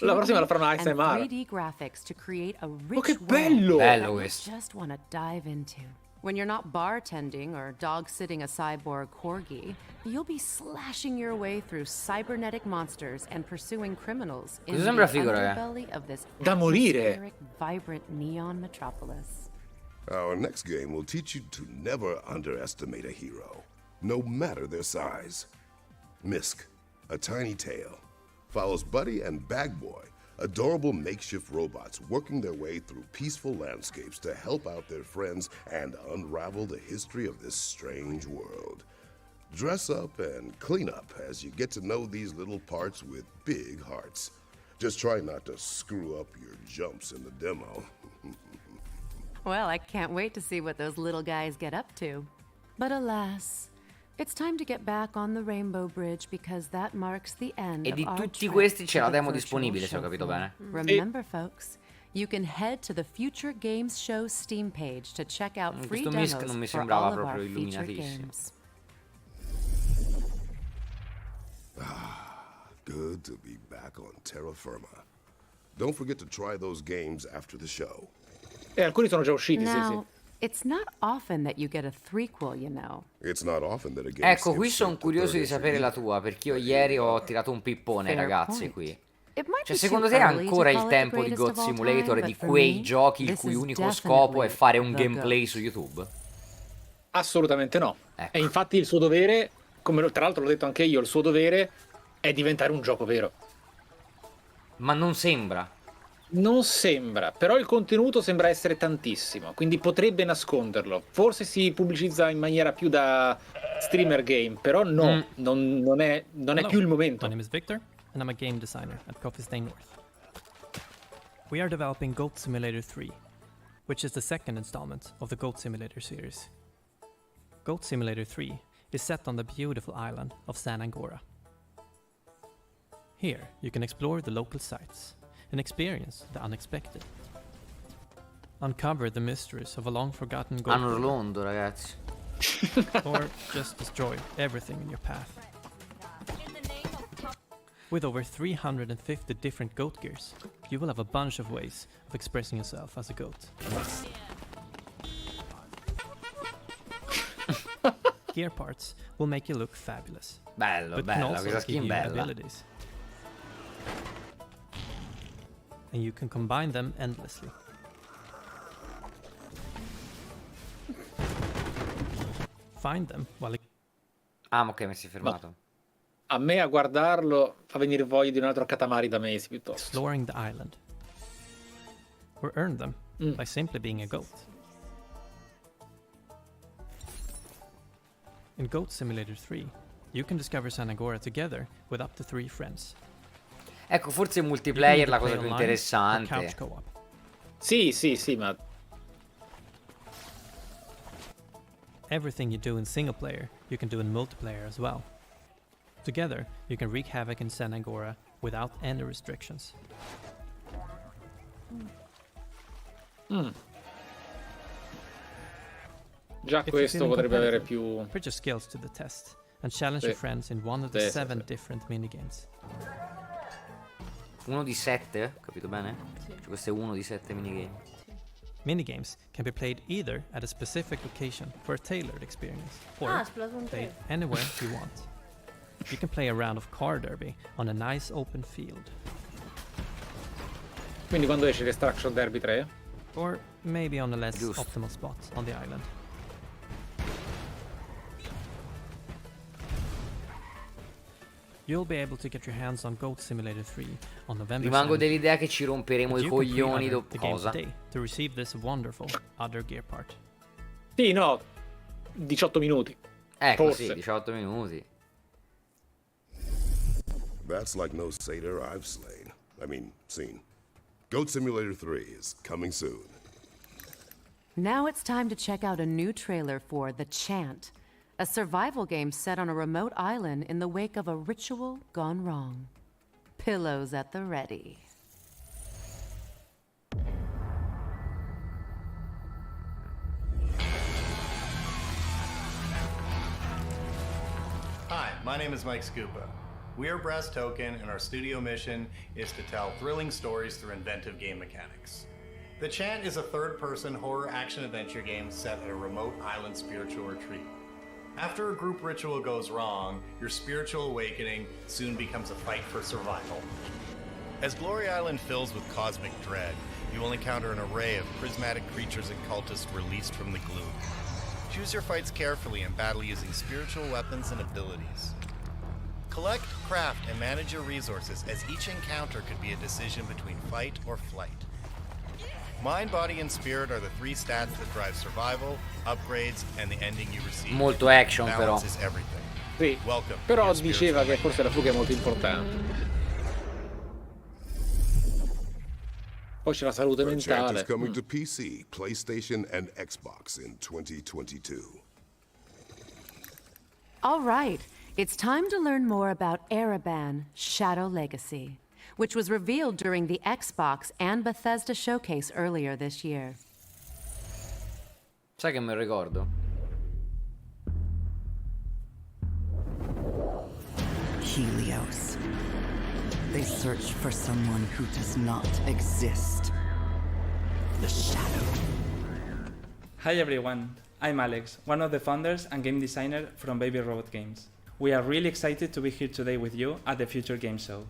La prossima la farò ASMR. 3D graphics to create a rich Oh, che world bello! that Bello you questo. just want to dive into. When you're not bartending or dog-sitting a cyborg corgi, you'll be slashing your way through cybernetic monsters and pursuing criminals in Questo the sembra figo, raga. underbelly of this Da morire. atmospheric, vibrant neon metropolis. Our next game will teach you to never underestimate a hero, no matter their size. Misk, a tiny tail, follows Buddy and Bag Boy, adorable makeshift robots working their way through peaceful landscapes to help out their friends and unravel the history of this strange world. Dress up and clean up as you get to know these little parts with big hearts. Just try not to screw up your jumps in the demo. Well, I can't wait to see what those little guys get up to. But alas, it's time to get back on the Rainbow Bridge because that marks the end E of di our tutti trek questi c'è to la the demo virtual disponibile, se ho show capito floor. bene. Remember, folks, You can head to the Future Games Show Steam page to check out free Questo demos misc non mi for sembrava all of proprio our featured illuminatissimo. games. Good to be back on terra firma. Don't forget to try those games after the show. Alcuni sono già usciti, sì, Now, it's not often that you get a threequel, you know. It's not often that a game Ecco, skips qui sono straight to curioso third di sapere la entry. tua, perché io ieri ho tirato un pippone ai Fair ragazzi point. qui. It might Cioè, be secondo too te è early to ancora il call it the tempo di greatest God of all Simulator, time, di but for quei me, giochi il this cui is unico scopo è definitely fare un the gameplay GOAT. su YouTube? Assolutamente no. Ecco. E infatti il suo dovere, come tra l'altro l'ho detto anche io, il suo dovere è diventare un gioco vero. Ma non sembra. Non sembra, però il contenuto sembra essere tantissimo, quindi potrebbe nasconderlo. Forse si pubblicizza in maniera più da streamer game, però no, non è più il momento. My name is Victor, and I'm a game designer at Coffee Stain North. We are developing Goat Simulator 3, which is the second installment of the Goat Simulator series. Goat Simulator 3 is set on the beautiful island of San Angora. Here, you can explore the local sites and experience the unexpected. Uncover the mysteries of a long-forgotten goat Hanno breeder, Orlando, ragazzi. or just destroy everything in your path. With over 350 different goat gears, you will have a bunch of ways of expressing yourself as a goat. Gear parts will make you look fabulous, Bello, but can bella, also questa give skin you bella. abilities. And you can combine them endlessly. Find them while Ah, ok, mi si è fermato. A me a guardarlo fa venire voglia di un altro Katamari da mesi piuttosto. exploring the island, or earn them by simply being a goat. In Goat Simulator 3, you can discover San Angora together with up to 3 friends. Ecco, forse il You can multiplayer è either la cosa play più online or interessante. couch co-op. Sì, ma Everything you do in single player, you can do in multiplayer as well. Together, you can wreak havoc in San Angora without any restrictions. già If you're questo feeling potrebbe avere competitive, più... put your skills to the test and challenge Sì. your friends in one of the Sì, sì, 7 sì. different minigames. Uno di 7, capito bene? Sì. Cioè, questo è uno di 7 minigame. Minigames can be played either at a specific location for a tailored experience, or Ah, Splatoon 3. played anywhere you want. You can play a round of car derby on a nice open field, Quindi quando esce Destruction Derby 3? or maybe on a less Giusto. optimal spot on the island. You'll be able to get your hands on Goat Simulator 3 on November Rimango 7th, dell'idea che ci romperemo but i you can coglioni pre-order dopo the game cosa? today to receive this wonderful other gear part. Sì, no, 18 minuti. Ecco, Forse. sì, 18 minuti. That's like no satyr I've seen. Goat Simulator 3 is coming soon. Now it's time to check out a new trailer for The Chant, a survival game set on a remote island in the wake of a ritual gone wrong. Pillows at the ready. Hi, my name is Mike Scupa. We are Brass Token, and our studio mission is to tell thrilling stories through inventive game mechanics. The Chant is a third-person horror action-adventure game set at a remote island spiritual retreat. After a group ritual goes wrong, your spiritual awakening soon becomes a fight for survival. As Glory Island fills with cosmic dread, you will encounter an array of prismatic creatures and cultists released from the gloom. Choose your fights carefully and battle using spiritual weapons and abilities. Collect, craft, and manage your resources, as each encounter could be a decision between fight or flight. Mind, body, and spirit are the 3 stats that drive survival, upgrades, and the ending you receive. Molto action, però. Balance is everything. Sì, Welcome. però to your diceva spiritual che forse la fuga è molto importante. Poi c'è la salute The Chant mentale. is coming to PC, PlayStation, and Xbox in 2022. All right, it's time to learn more about Ereban Shadow Legacy. which was revealed during the Xbox and Bethesda showcase earlier this year. Sai che me lo ricordo? Helios. They search for someone who does not exist. The Shadow. Hi everyone, I'm Alex, one of the founders and game designer from Baby Robot Games. We are really excited to be here today with you at the Future Game Show.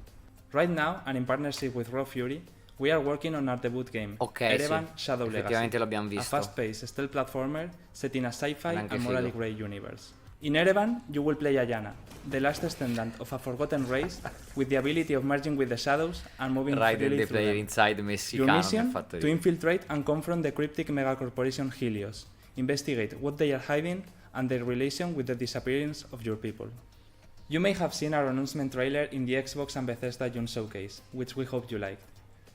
Right now, and in partnership with Raw Fury, we are working on our debut game, Erevan sì. Shadow Effettivamente l'abbiamo Legacy, a visto. fast-paced stealth platformer set in a sci-fi Anche and morally figo. grey universe. In Erevan, you will play Ayana, the last descendant of a forgotten race with the ability of merging with the shadows and moving Raiden freely the through Player them. Inside Your messicano mi ha mission, fatto to ridere. infiltrate and confront the cryptic megacorporation Helios, investigate what they are hiding and their relation with the disappearance of your people. You may have seen our announcement trailer in the Xbox and Bethesda June showcase, which we hope you liked.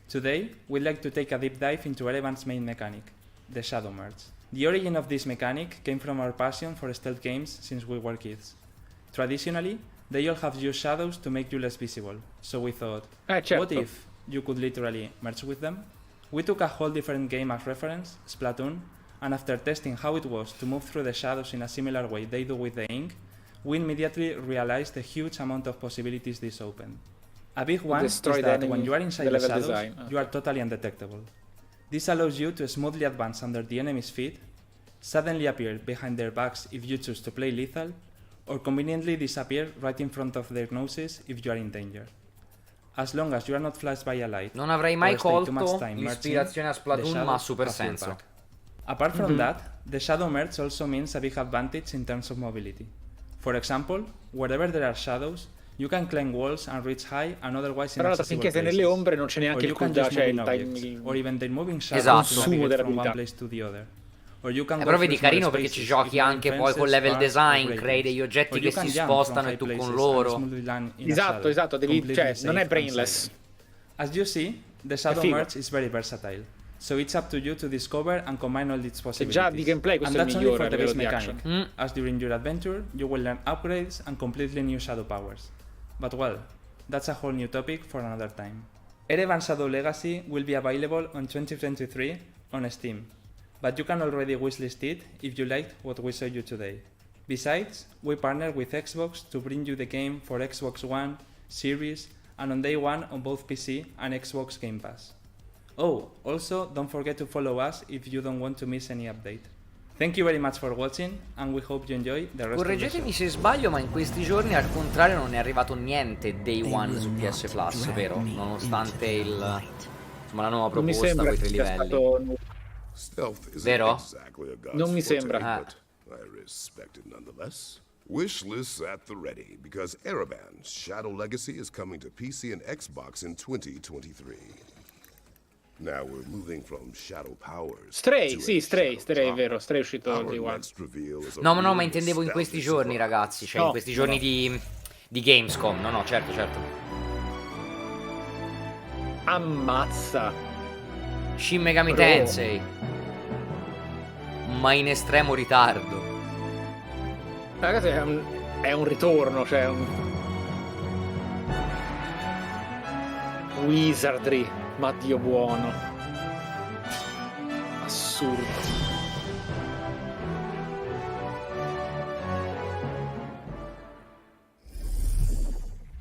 Today, we'd like to take a deep dive into Erevan's main mechanic, the Shadow Merge. The origin of this mechanic came from our passion for stealth games since we were kids. Traditionally, they all have used shadows to make you less visible, so we thought, certo. what if you could literally merge with them? We took a whole different game as reference, Splatoon, and after testing how it was to move through the shadows in a similar way they do with the ink, we immediately realized the huge amount of possibilities this opened. A big one is Destroy the that enemy, when you are inside the the level shadows, design. you are totally undetectable. This allows you to smoothly advance under the enemy's feet, suddenly appear behind their backs if you choose to play lethal, or conveniently disappear right in front of their noses if you are in danger. As long as you are not flashed by a light, Non avrei mai or stay too much colto time l'ispirazione a merging, the Splatoon, ma ha shadows super have your senso. back. Apart from Mhm. that, the Shadow Merge also means a big advantage in terms of mobility. For example, wherever there are shadows, you can climb walls and reach high and otherwise Però inaccessible finché sei places. nelle ombre non c'è neanche Or il you can cooldown, just cioè move il in objects, time, or even the moving shadows Esatto. to consumo navigate della from one abilità. place to the other. Or you can Però go vedi through carino small perché ci spaces, giochi ignoring anche poi fences, con level bars, or design, gratings. crei degli oggetti Or che you si can jump spostano from e tu high con places loro. and smoothly land in a Esatto, shadow, esatto, completely cioè non safe è and brainless. silent. As you see, the Shadow figo. Merge is very versatile, so it's up to you to discover and combine all its E possibilities. già di gameplay And questo è il that's only migliore for a the base livello di mechanic, action. as during your adventure you will learn upgrades and completely new shadow powers. But well, that's a whole new topic for another time. Erevan Shadow Legacy will be available on 2023 on Steam, but you can already wishlist it if you liked what we showed you today. Besides, we partner with Xbox to bring you the game for Xbox One, Series, and on day one on both PC and Xbox Game Pass. Oh, also don't forget to follow us if you don't want to miss any update. Thank you very much for watching and we hope you enjoy the rest of the Correggetemi show. se sbaglio, ma in questi giorni al contrario non è arrivato niente Day One su PS Plus, vero? Nonostante il insomma la nuova Non mi proposta sembra con i tre che sia livelli. stato Stealth isn't Vero? exactly a god's Non mi forte, sembra. but I respect it nonetheless. Wish lists at the ready, because Erevan Shadow Legacy is coming to PC and Xbox in 2023. Now we're moving from Shadow Powers Stray, to sì, a Stray Shadow è vero, Stray è uscito Our Day One. next reveal is a No, ma real intendevo in stealthy questi giorni, surprise. ragazzi, cioè No, in questi giorni di Gamescom. No, certo, certo. Ammazza. Shin Megami Bro. Tensei. Ma in estremo ritardo. Ragazzi, è un ritorno, cioè un wizardry, ma Dio buono. Assurdo.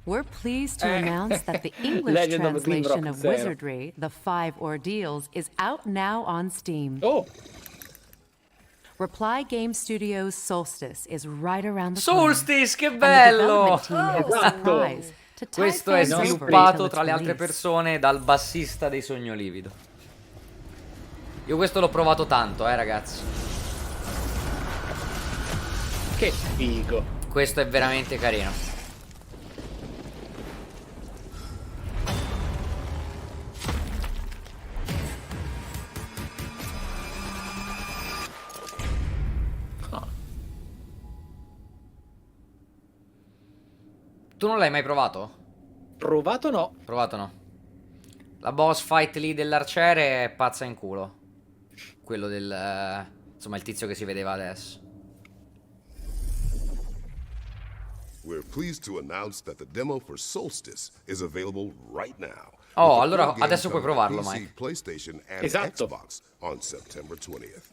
We're pleased to announce that the English Legend of the translation Grimrock of Zero. Wizardry, The Five Ordeals, is out now on Steam. Oh! Reply Game Studios' Solstice is right around the Solstice, che corner. And the bello! development team have a surprise to tide Questo è fans over sviluppato until tra le its altre release. persone dal bassista dei Sogno Livido. Io questo l'ho provato tanto, ragazzi. Che figo. Questo è veramente carino. Tu non l'hai mai provato? Provato no. Provato no. La boss fight lì dell'arciere è pazza in culo. Quello del... insomma il tizio che si vedeva adesso. We're pleased to announce that the demo for Solstice is available right now. Oh, allora adesso puoi provarlo, PC, Mike. PlayStation and Esatto. Xbox on September 20th.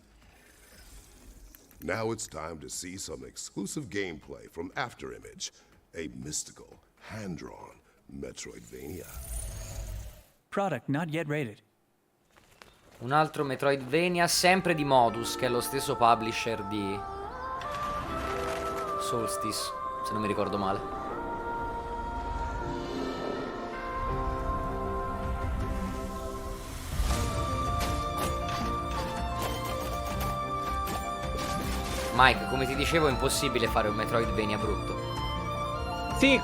Now it's time to see some exclusive gameplay from Afterimage, a mystical, hand-drawn Metroidvania. Product not yet rated. Un altro Metroidvania, sempre di Modus, che è lo stesso publisher di Solstice, se non mi ricordo male. Mike, come ti dicevo, è impossibile fare un Metroidvania brutto. Sì,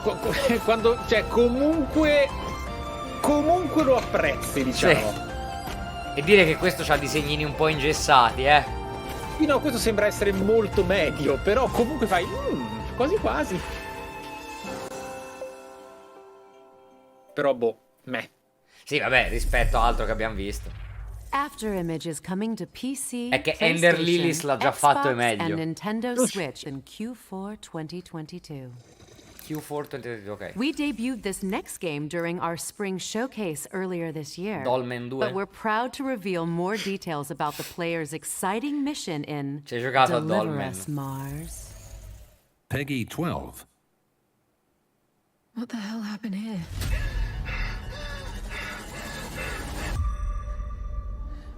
quando, cioè, comunque lo apprezzi, diciamo. Sì. E dire che questo c'ha disegnini un po' ingessati, Sì, no, questo sembra essere molto medio, però comunque fai quasi quasi. Però boh, meh. Sì, vabbè, rispetto a altro che abbiamo visto. Afterimage is coming to PC, È che Ender Lilies l'ha già fatto e meglio. and Nintendo Switch in Q4 2022. Q4 2022, ok. We debuted this next game during our spring showcase earlier this year. Dolmen 2. But we're proud to reveal more details about the player's exciting mission in Ci hai giocato a Deliver Dolmen. Us, Mars. Peggy 12. What the hell happened here?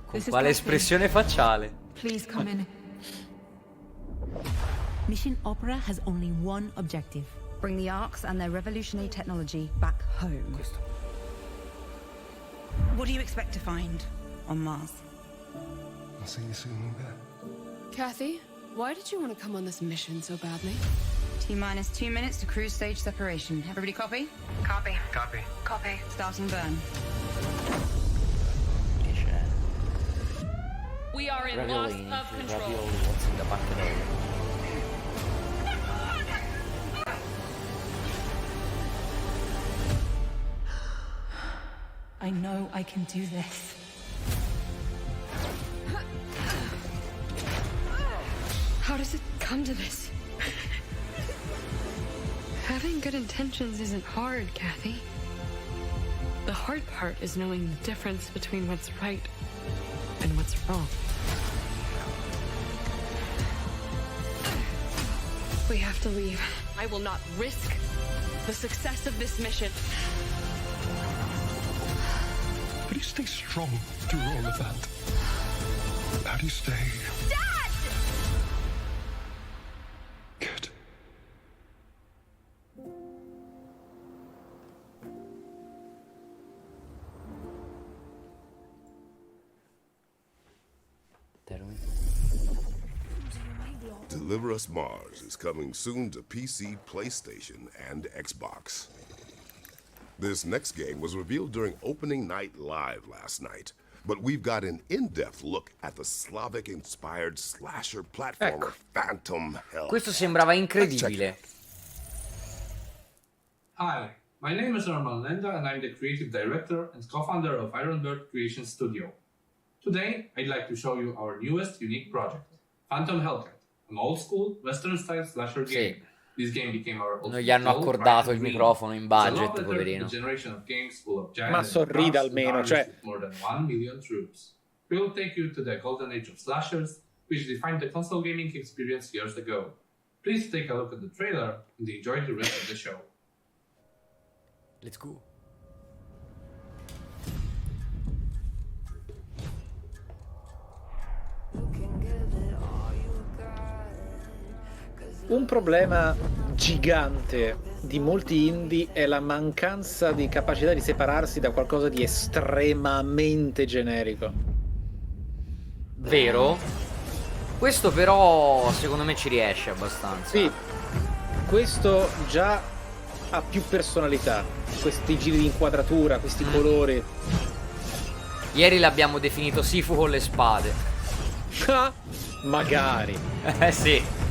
Con quale espressione facciale? Please come in. Mission Opera has only one objective. Bring the Arks and their revolutionary technology back home. What do you expect to find on Mars? I'll see you soon, Beth. Kathy, why did you want to come on this mission so badly? T-minus 2 minutes to cruise stage separation. Everybody copy? Copy. Copy. Copy. Starting burn. We are in loss of control. Ravioli, what's in the bancarella? I know I can do this. How does it come to this? Having good intentions isn't hard, Kathy. The hard part is knowing the difference between what's right and what's wrong. We have to leave. I will not risk the success of this mission. How do you stay strong through all of that? How do you stay... Dad! Good. Deliver Us Mars is coming soon to PC, PlayStation, and Xbox. This next game was revealed during opening night live last night, but we've got an in-depth look at the Slavic-inspired slasher platformer Phantom Hell. Questo sembrava incredibile. Hi, my name is Norman Lenda and I'm the creative director and co-founder of Ironbird Creation Studio. Today, I'd like to show you our newest unique project, Phantom Hellcat, an old-school, western-style slasher game. This game became our Non gli hanno accordato il microfono in budget, poverino. Ma sorrida almeno, cioè. More than 1 million troops. We will take you to the golden age of slashers, which defined the console gaming experience years ago. Please take a look at the trailer and enjoy the rest of the show. Let's go. Un problema gigante di molti indie è la mancanza di capacità di separarsi da qualcosa di estremamente generico. Vero? Questo però secondo me ci riesce abbastanza. Sì, questo già ha più personalità, questi giri di inquadratura, questi colori. Ieri l'abbiamo definito Sifu con le spade. Magari. Sì.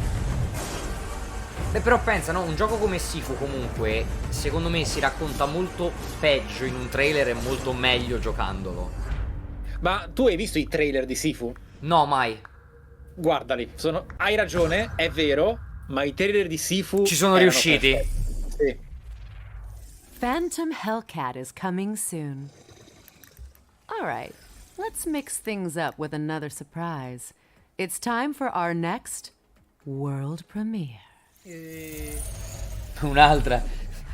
Beh, però pensa, no? Un gioco come Sifu comunque, secondo me si racconta molto peggio in un trailer e molto meglio giocandolo. Ma tu hai visto i trailer di Sifu? No, mai. Guardali, hai ragione, è vero, Ma i trailer di Sifu ci sono erano riusciti. perfetti. Sì. Phantom Hellcat is coming soon. All right, let's mix things up with another surprise. It's time for our next world premiere. Un'altra.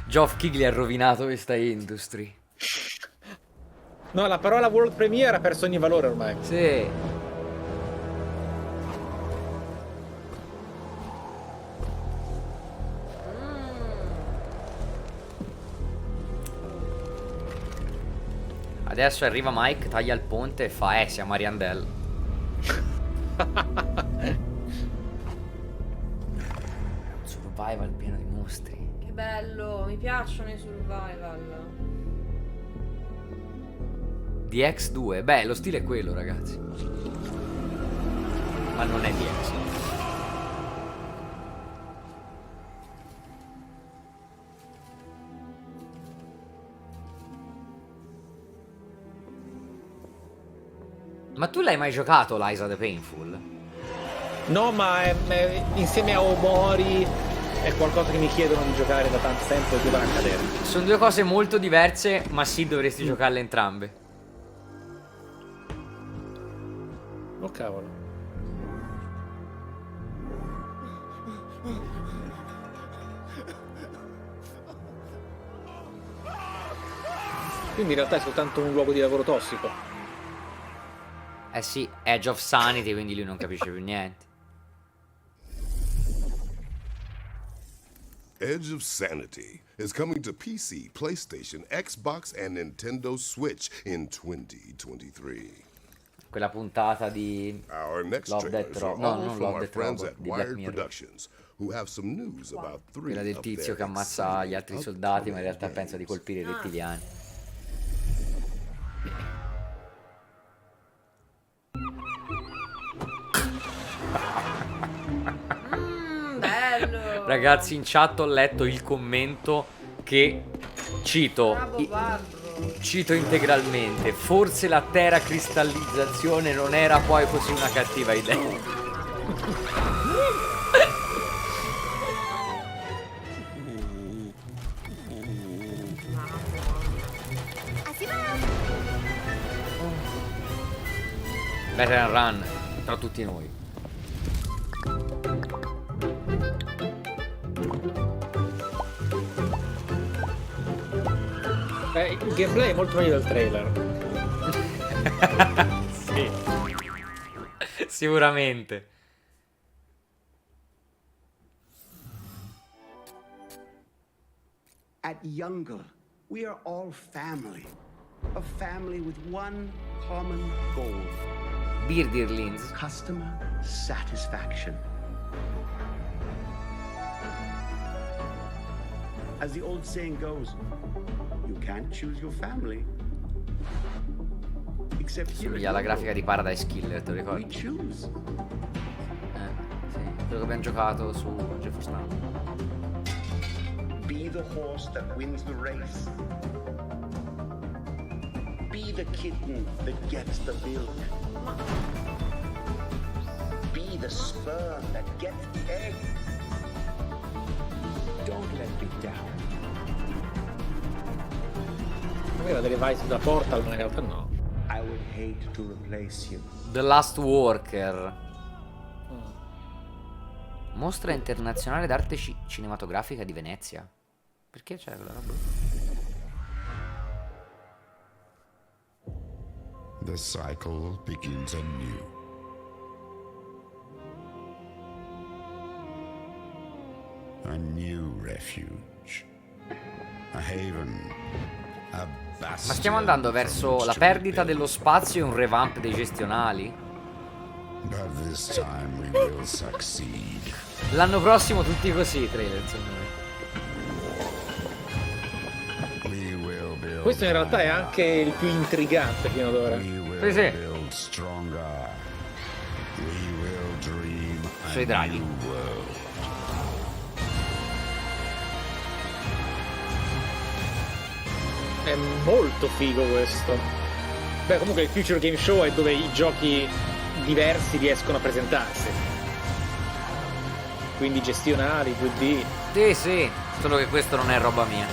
Geoff Keighley ha rovinato questa industry. No, la parola world premiere ha perso ogni valore ormai. Sì. Adesso arriva Mike, taglia il ponte e fa siamo a Riandel. Un survival pieno di mostri. Che bello, mi piacciono i survival. DX2, beh, lo stile è quello, ragazzi. Ma non è DX. Ma tu l'hai mai giocato, Liza the Painful? No, ma insieme a Omori è qualcosa che mi chiedono di giocare da tanto tempo e devono accadere. Sono due cose molto diverse, ma sì, dovresti giocarle entrambe. Oh cavolo. Quindi in realtà è soltanto un luogo di lavoro tossico. Eh sì, Edge of Sanity, quindi lui non capisce più niente. Edge of Sanity is coming to PC, PlayStation, Xbox and Nintendo Switch in 2023. Quella puntata di Our next Love Death trailers are Robot. No, all non from Love our Death friends Robot, at di Black Wired Mirror. Productions, who have some news about three Quella del of tizio their che ammazza gli altri exciting soldati, ma in upcoming realtà pensa di colpire i rettiliani. Bello. Ragazzi, in chat ho letto il commento che cito integralmente. Forse la teracristallizzazione non era poi così una cattiva idea. Veteran Run tra tutti noi. Il gameplay è molto meglio del trailer. Sì. Sicuramente. At Younger, we are all family. A family with one common goal. Beardirlings. Customer satisfaction. As the old saying goes, you can't choose your family. Except here Somiglia alla grafica di Paradise Killer, te lo ricordi? we choose. Sì, quello che abbiamo giocato su GeForce Now. Be the horse that wins the race. Be the kitten that gets the milk. Be the sperm that gets the egg. Don't let me down. Aveva delle vibes da Portal, ma in realtà no. I would hate to replace you. The Last Worker. Mostra internazionale d'arte cinematografica di Venezia. Perché c'è quella roba? The cycle begins anew. A new refuge. A haven. A bastion. Ma stiamo andando verso la perdita dello spazio e un revamp dei gestionali? But this time we will succeed. L'anno prossimo tutti così i trailer, secondo me. Questo in realtà è anche il più intrigante fino ad ora. Sì, sì. Sui draghi. È molto figo questo. Beh, comunque il Future Game Show è dove i giochi diversi riescono a presentarsi. quindi gestionali, 2D. Sì, sì, solo che questo non è roba mia.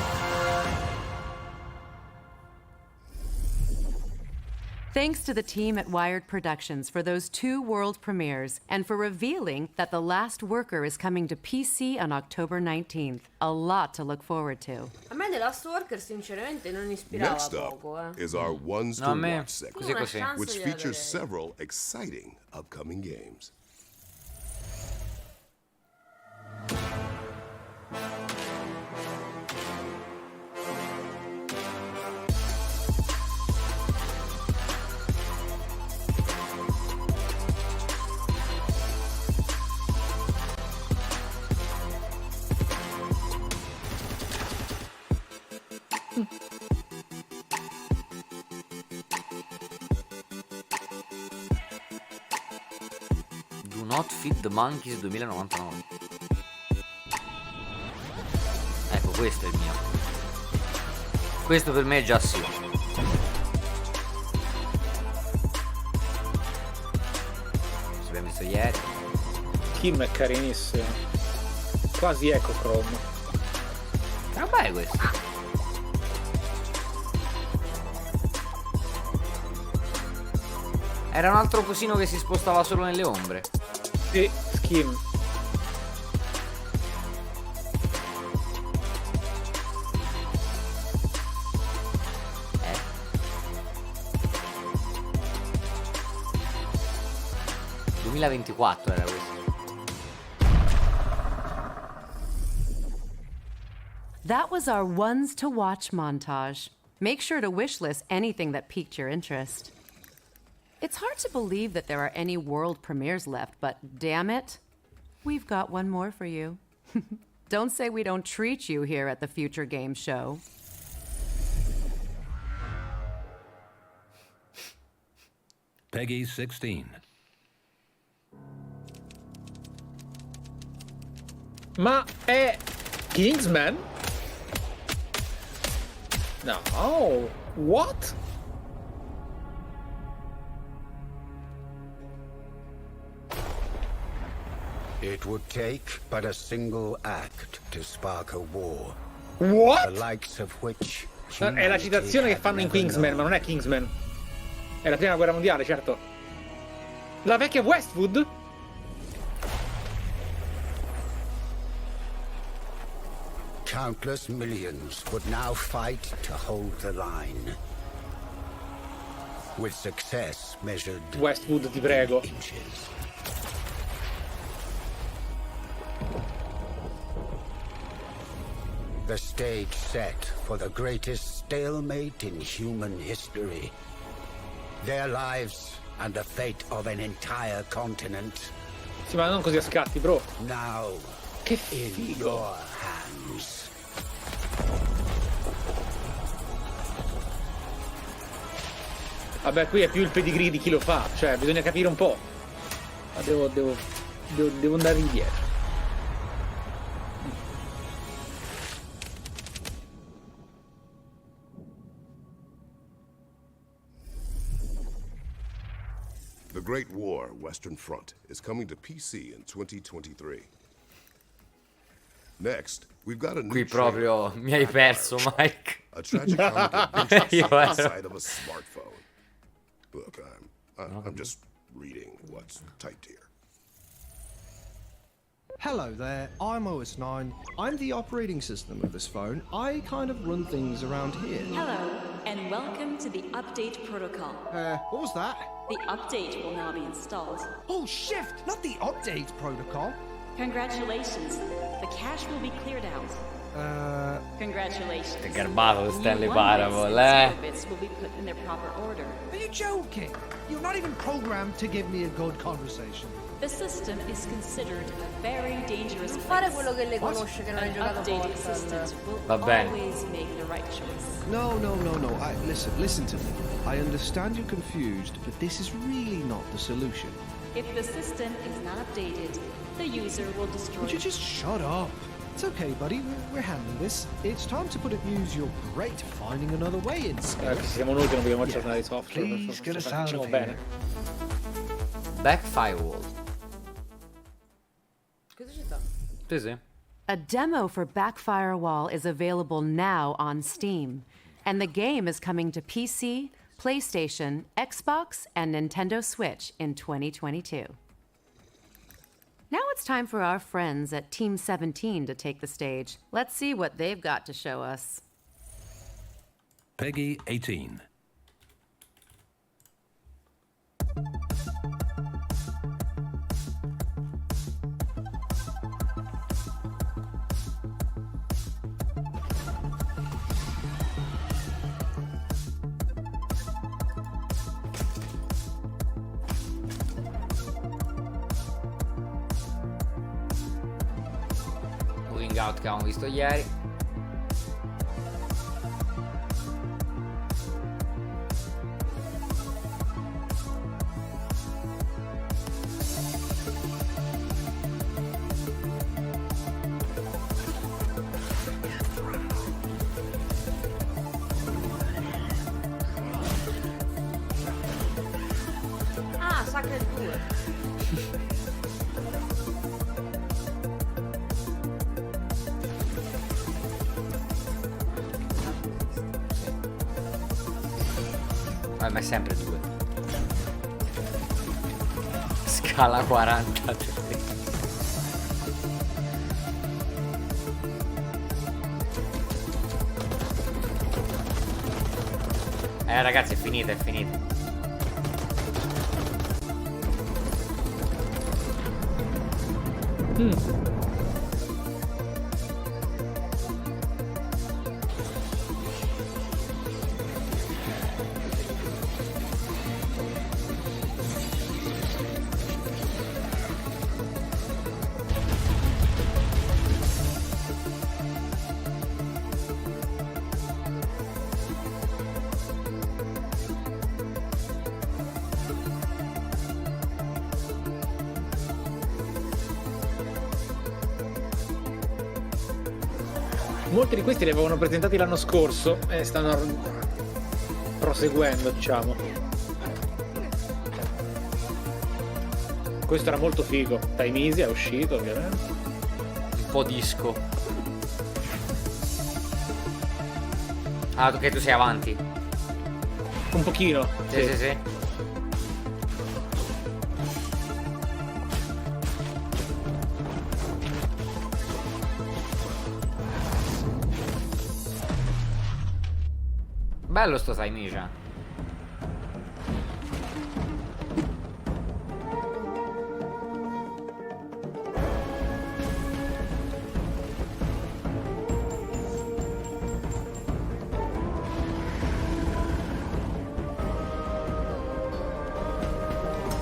Thanks to the team at Wired Productions for those 2 world premieres and for revealing that The Last Worker is coming to PC on October 19th. A lot to look forward to. A me The Last Worker sinceramente non ispirava Next up poco, is our ones No, to me watch segment, così così. which features several exciting upcoming games. Do not feed the monkeys 2099. Ecco, questo è il mio. Questo per me è già sì. Ci abbiamo messo ieri. Kim è carinissimo. Quasi Echo Chrome. Che roba è questo? Era un altro cosino che si spostava solo nelle ombre. Sì, Skim. Eh. ...2024 era questo. That was our ones to watch montage. Make sure to wishlist anything that piqued your interest. It's hard to believe that there are any world premieres left, but damn it, we've got one more for you. Don't say we don't treat you here at the Future Games Show. Peggy 16. Ma è Kingsman? No. What? It would take but a single act to spark a war. What? The likes of which È la citazione che fanno in Kingsman, ma non è Kingsman. È la prima guerra mondiale, certo. La vecchia Westwood? Countless millions would now fight to hold the line. With success measured Westwood, ti prego. in inches. The stage set for the greatest stalemate in human history. Their lives and the fate of an entire continent. Sì, ma non così a scatti, bro. Now, che in figo. your hands. Vabbè, qui è più il pedigree di chi lo fa, cioè bisogna capire un po'. Ma devo andare indietro. The Great War Western Front is coming to PC in 2023. Next, we've got a new Qui proprio mi hai perso, Mike. A tragic comic adventure Io set ero- inside of a smartphone. Look, I'm just reading what's typed here. Hello there, I'm OS9. I'm the operating system of this phone. I kind of run things around here. Hello, and welcome to the update protocol. What was that? The update will now be installed. Oh, shift, not the update protocol. Congratulations, the cache will be cleared out. Congratulations. Che garbato Stanley New Parable, 1 eh? and 0 bits will be put in their proper order. Are you joking? You're not even programmed to give me a good conversation. The system is considered a very dangerous Non fare place. quello che le conosce, che non hai An giocato updated Portal. system will Va bene. always make the right choice. No. Listen to me. I understand you're confused, but this is really not the solution. If the system is not updated, the user will destroy. Would you just shut up? It's okay, buddy. We're handling this. It's time to put it use your great finding another way in skill. Siamo noi che non dobbiamo aggiornare i software. Please get us out Facciamo of bene. here. Back Firewall. Cosa c'è stato? Sì, sì. A demo for Backfire Wall is available now on Steam, and the game is coming to PC, PlayStation, Xbox, and Nintendo Switch in 2022. Now it's time for our friends at Team 17 to take the stage. Let's see what they've got to show us. Peggy 18. Moving Out che avevamo visto ieri. Ah, Sacred 2. Ma è sempre 2. Scala 43. Ragazzi, è finita, è finita. Molti di questi li avevano presentati l'anno scorso e stanno proseguendo, diciamo. Questo era molto figo. Time Easy è uscito, ovviamente. Un po' disco. Ah, ok, tu sei avanti. Un pochino. Sì, sì, sì. Bello sto Saimija.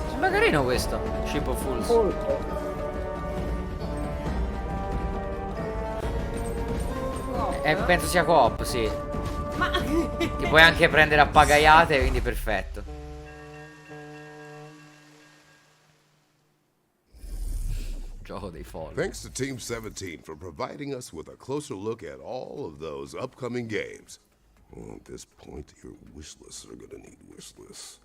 Sembra carino questo. Ship of Fools. Penso sia co-op, sì. Ma Ti puoi anche prendere a pagaiate, quindi perfetto. Gioco dei folli. Thanks to Team 17 for providing us with a closer look at all of those upcoming games. Well, at this point, your wish lists are gonna need wish lists.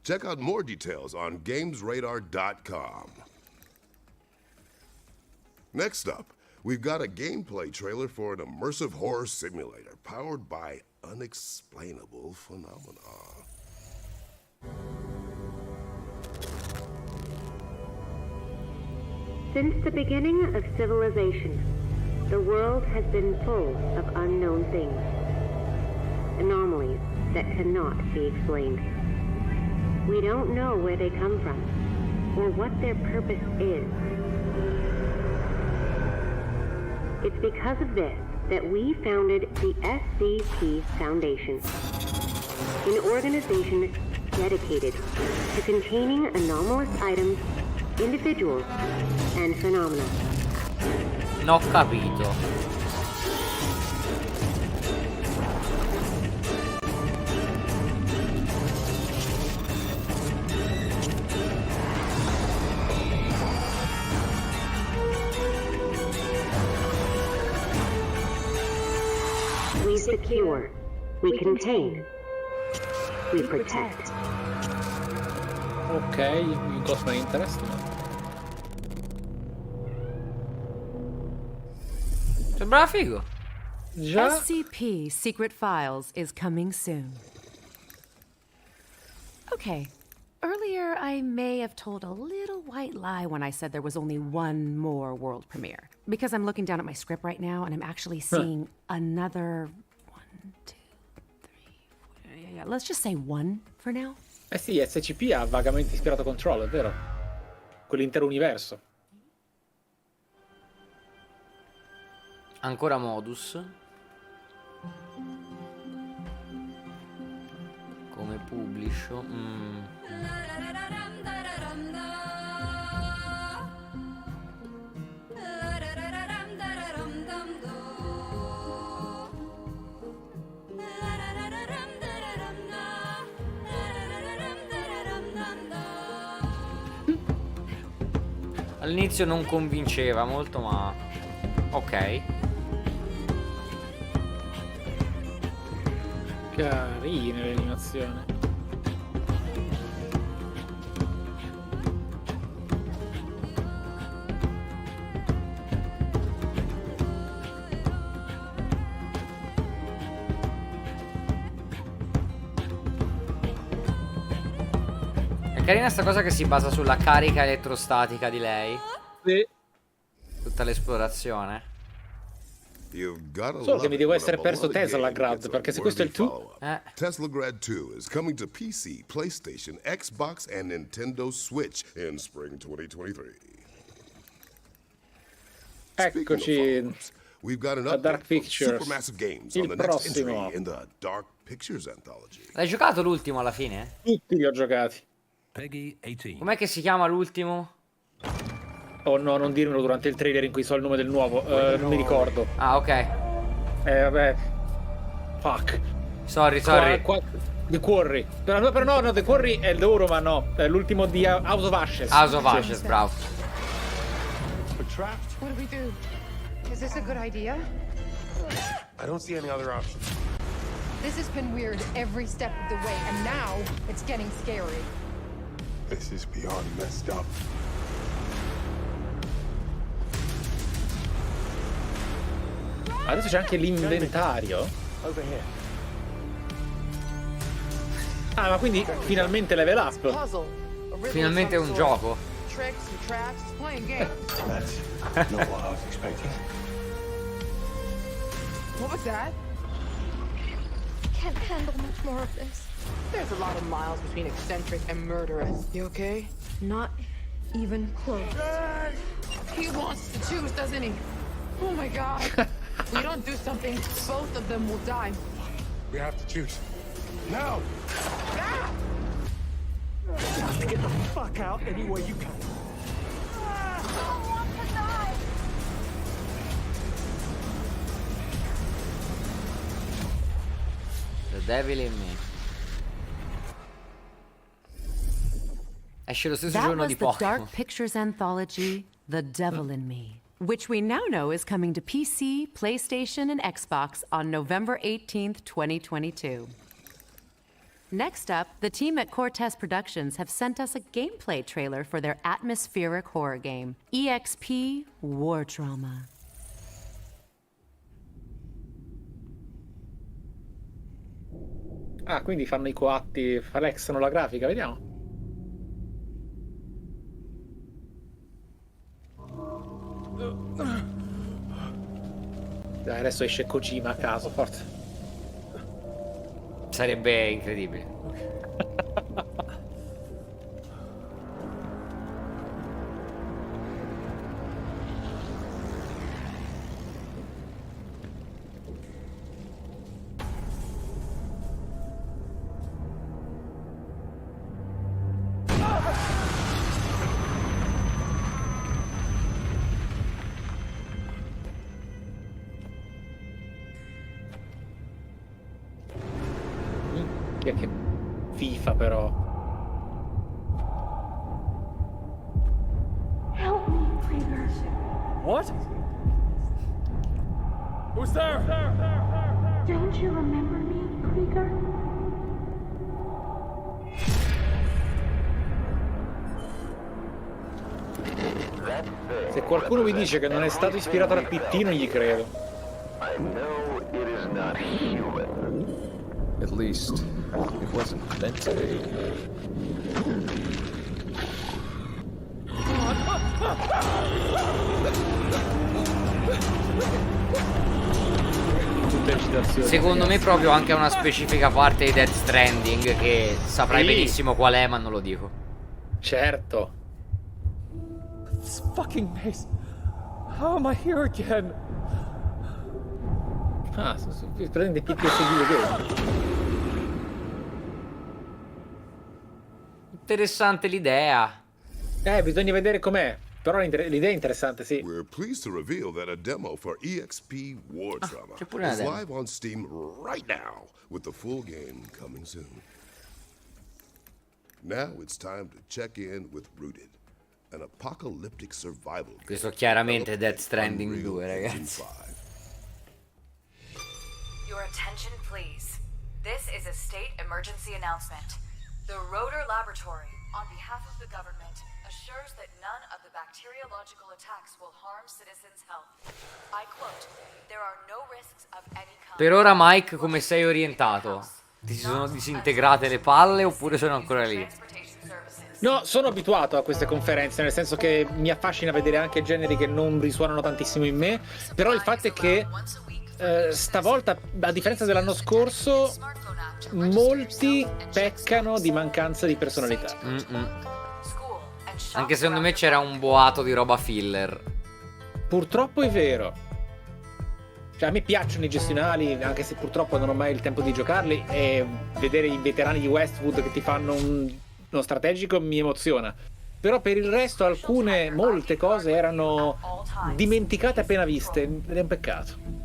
Check out more details on GamesRadar.com. Next up, we've got a gameplay trailer for an immersive horror simulator powered by unexplainable phenomena. Since the beginning of civilization, the world has been full of unknown things, anomalies that cannot be explained. We don't know where they come from or what their purpose is. It's because of this that we founded the SCP Foundation, an organization dedicated to containing anomalous items, individuals, and phenomena. Non ho capito. We secure, we contain, we protect. Ok, you got my interest. Sembrava figo. Già. SCP Secret Files is coming soon. Okay. Earlier, I may have told a little white lie when I said there was only one more world premiere. Because I'm looking down at my script right now and I'm actually seeing another 1, 2, 3, 4. Yeah, let's just say 1 for now. Eh sì, SCP ha vagamente ispirato Control, è vero? Quell'intero universo. Ancora modus. Come publisher. All'inizio non convinceva molto, ma ok. Carine le animazioni. È carina sta cosa che si basa sulla carica elettrostatica di lei. Sì. Tutta l'esplorazione. Solo che mi devo essere perso Tesla Grad, perché se questo è il 2. Tesla Grad 2 is coming to PC, PlayStation, Xbox, and Nintendo Switch in spring 2023. Eccoci. We've got an a Dark update from Pictures. Supermassive Games Il on the next prossimo. entry in the Dark Pictures Anthology. L'hai giocato l'ultimo alla fine? Tutti li ho giocati. Com'è che si chiama l'ultimo? Oh no, non dirmelo durante il trailer in cui so il nome del nuovo. Non mi ricordo. Ah, ok. Vabbè. Fuck. Sorry. The Quarry. Però no, The Quarry è loro, ma no. È l'ultimo di House of Ashes. House of Ashes, bravo. We're trapped. What do we do? Is this a good idea? I don't see any other options. This has been weird every step of the way, and now it's getting scary. This is beyond messed up. Adesso c'è anche l'inventario. Over here. Ah, ma quindi finalmente level up. Finalmente è un gioco. Tricks and traps, it's playing games. That's not what I was expecting. What was that? Can't handle much more of this. There's a lot of miles between eccentric and murderous. You okay? Not even close. He wants to choose, doesn't he? Oh my god. If we don't do something, both of them will die. We have to choose. Now! Ah! Get the fuck out any way you can. I don't want to die. The Devil in Me. Esce lo stesso That giorno was di the Pokémon. Dark Pictures anthology, The Devil in Me, which we now know is coming to PC, PlayStation, and Xbox on November 18th, 2022. Next up, the team at Cortez Productions have sent us a gameplay trailer for their atmospheric horror game, EXP War Trauma. Ah, quindi fanno i coatti, flexano la grafica, vediamo. Dai, adesso esce Kojima a caso, forza. Sarebbe incredibile. Che FIFA però. Help me, Krieger. What? Who's there? Don't you remember me, Krieger? Se qualcuno mi dice che non è stato ispirato da PT, non gli credo. I know it is not human. At least, it wasn't meant to be. Secondo me proprio anche una specifica parte di Death Stranding che saprai benissimo qual è, ma non lo dico. Certo. This fucking pace. How am I here again? Ah, prende PTSD game. Interessante l'idea. Bisogna vedere com'è. Però l'idea è interessante, sì. We're pleased to reveal that a demo for EXP War Trauma c'è pure una is demo. live on Steam right now, with the full game coming soon. Now it's time to check in with Rooted, an apocalyptic survival game. Questo chiaramente è Death Stranding 2, ragazzi. Your attention, please. This is a state emergency announcement. The Rotor Laboratory, on behalf of the government, assures that none of the bacteriological attacks will harm citizens' health. I quote, there are no risks of any kind. Per ora, Mike, come sei orientato? Ti si sono disintegrate le palle oppure sono ancora lì? No, sono abituato a queste conferenze, nel senso che mi affascina vedere anche generi che non risuonano tantissimo in me, però il fatto è che stavolta, a differenza dell'anno scorso, molti peccano di mancanza di personalità. Anche secondo me c'era un boato di roba filler. Purtroppo è vero. Cioè, a me piacciono i gestionali, anche se purtroppo non ho mai il tempo di giocarli, e vedere i veterani di Westwood che ti fanno uno strategico mi emoziona. Però per il resto molte cose erano dimenticate appena viste, ed è un peccato.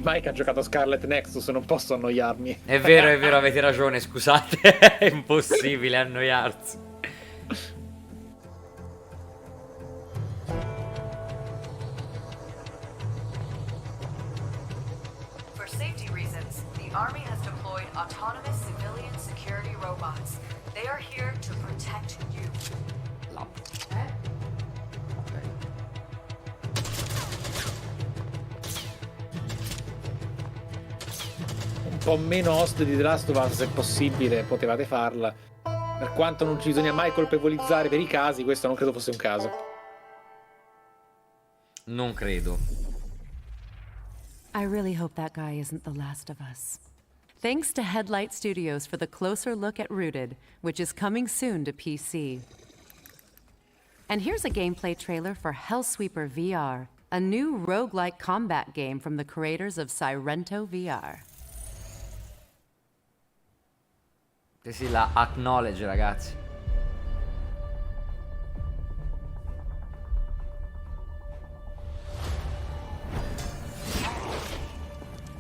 Mike ha giocato Scarlet Nexus, non posso annoiarmi. È vero, avete ragione, scusate. È impossibile annoiarsi. For safety reasons, the Army has deployed autonomous civilian security robots. They are here to protect you. Un po' meno host di The Last of Us, se possibile, potevate farla. Per quanto non ci bisogna mai colpevolizzare per i casi, questo non credo fosse un caso. Non credo. I really hope that guy isn't the last of us. Thanks to Headlight Studios for the closer look at Rooted, which is coming soon to PC. And here's a gameplay trailer for Hellsweeper VR, a new roguelike combat game from the creators of Sirento VR. Sì, la acknowledge, ragazzi.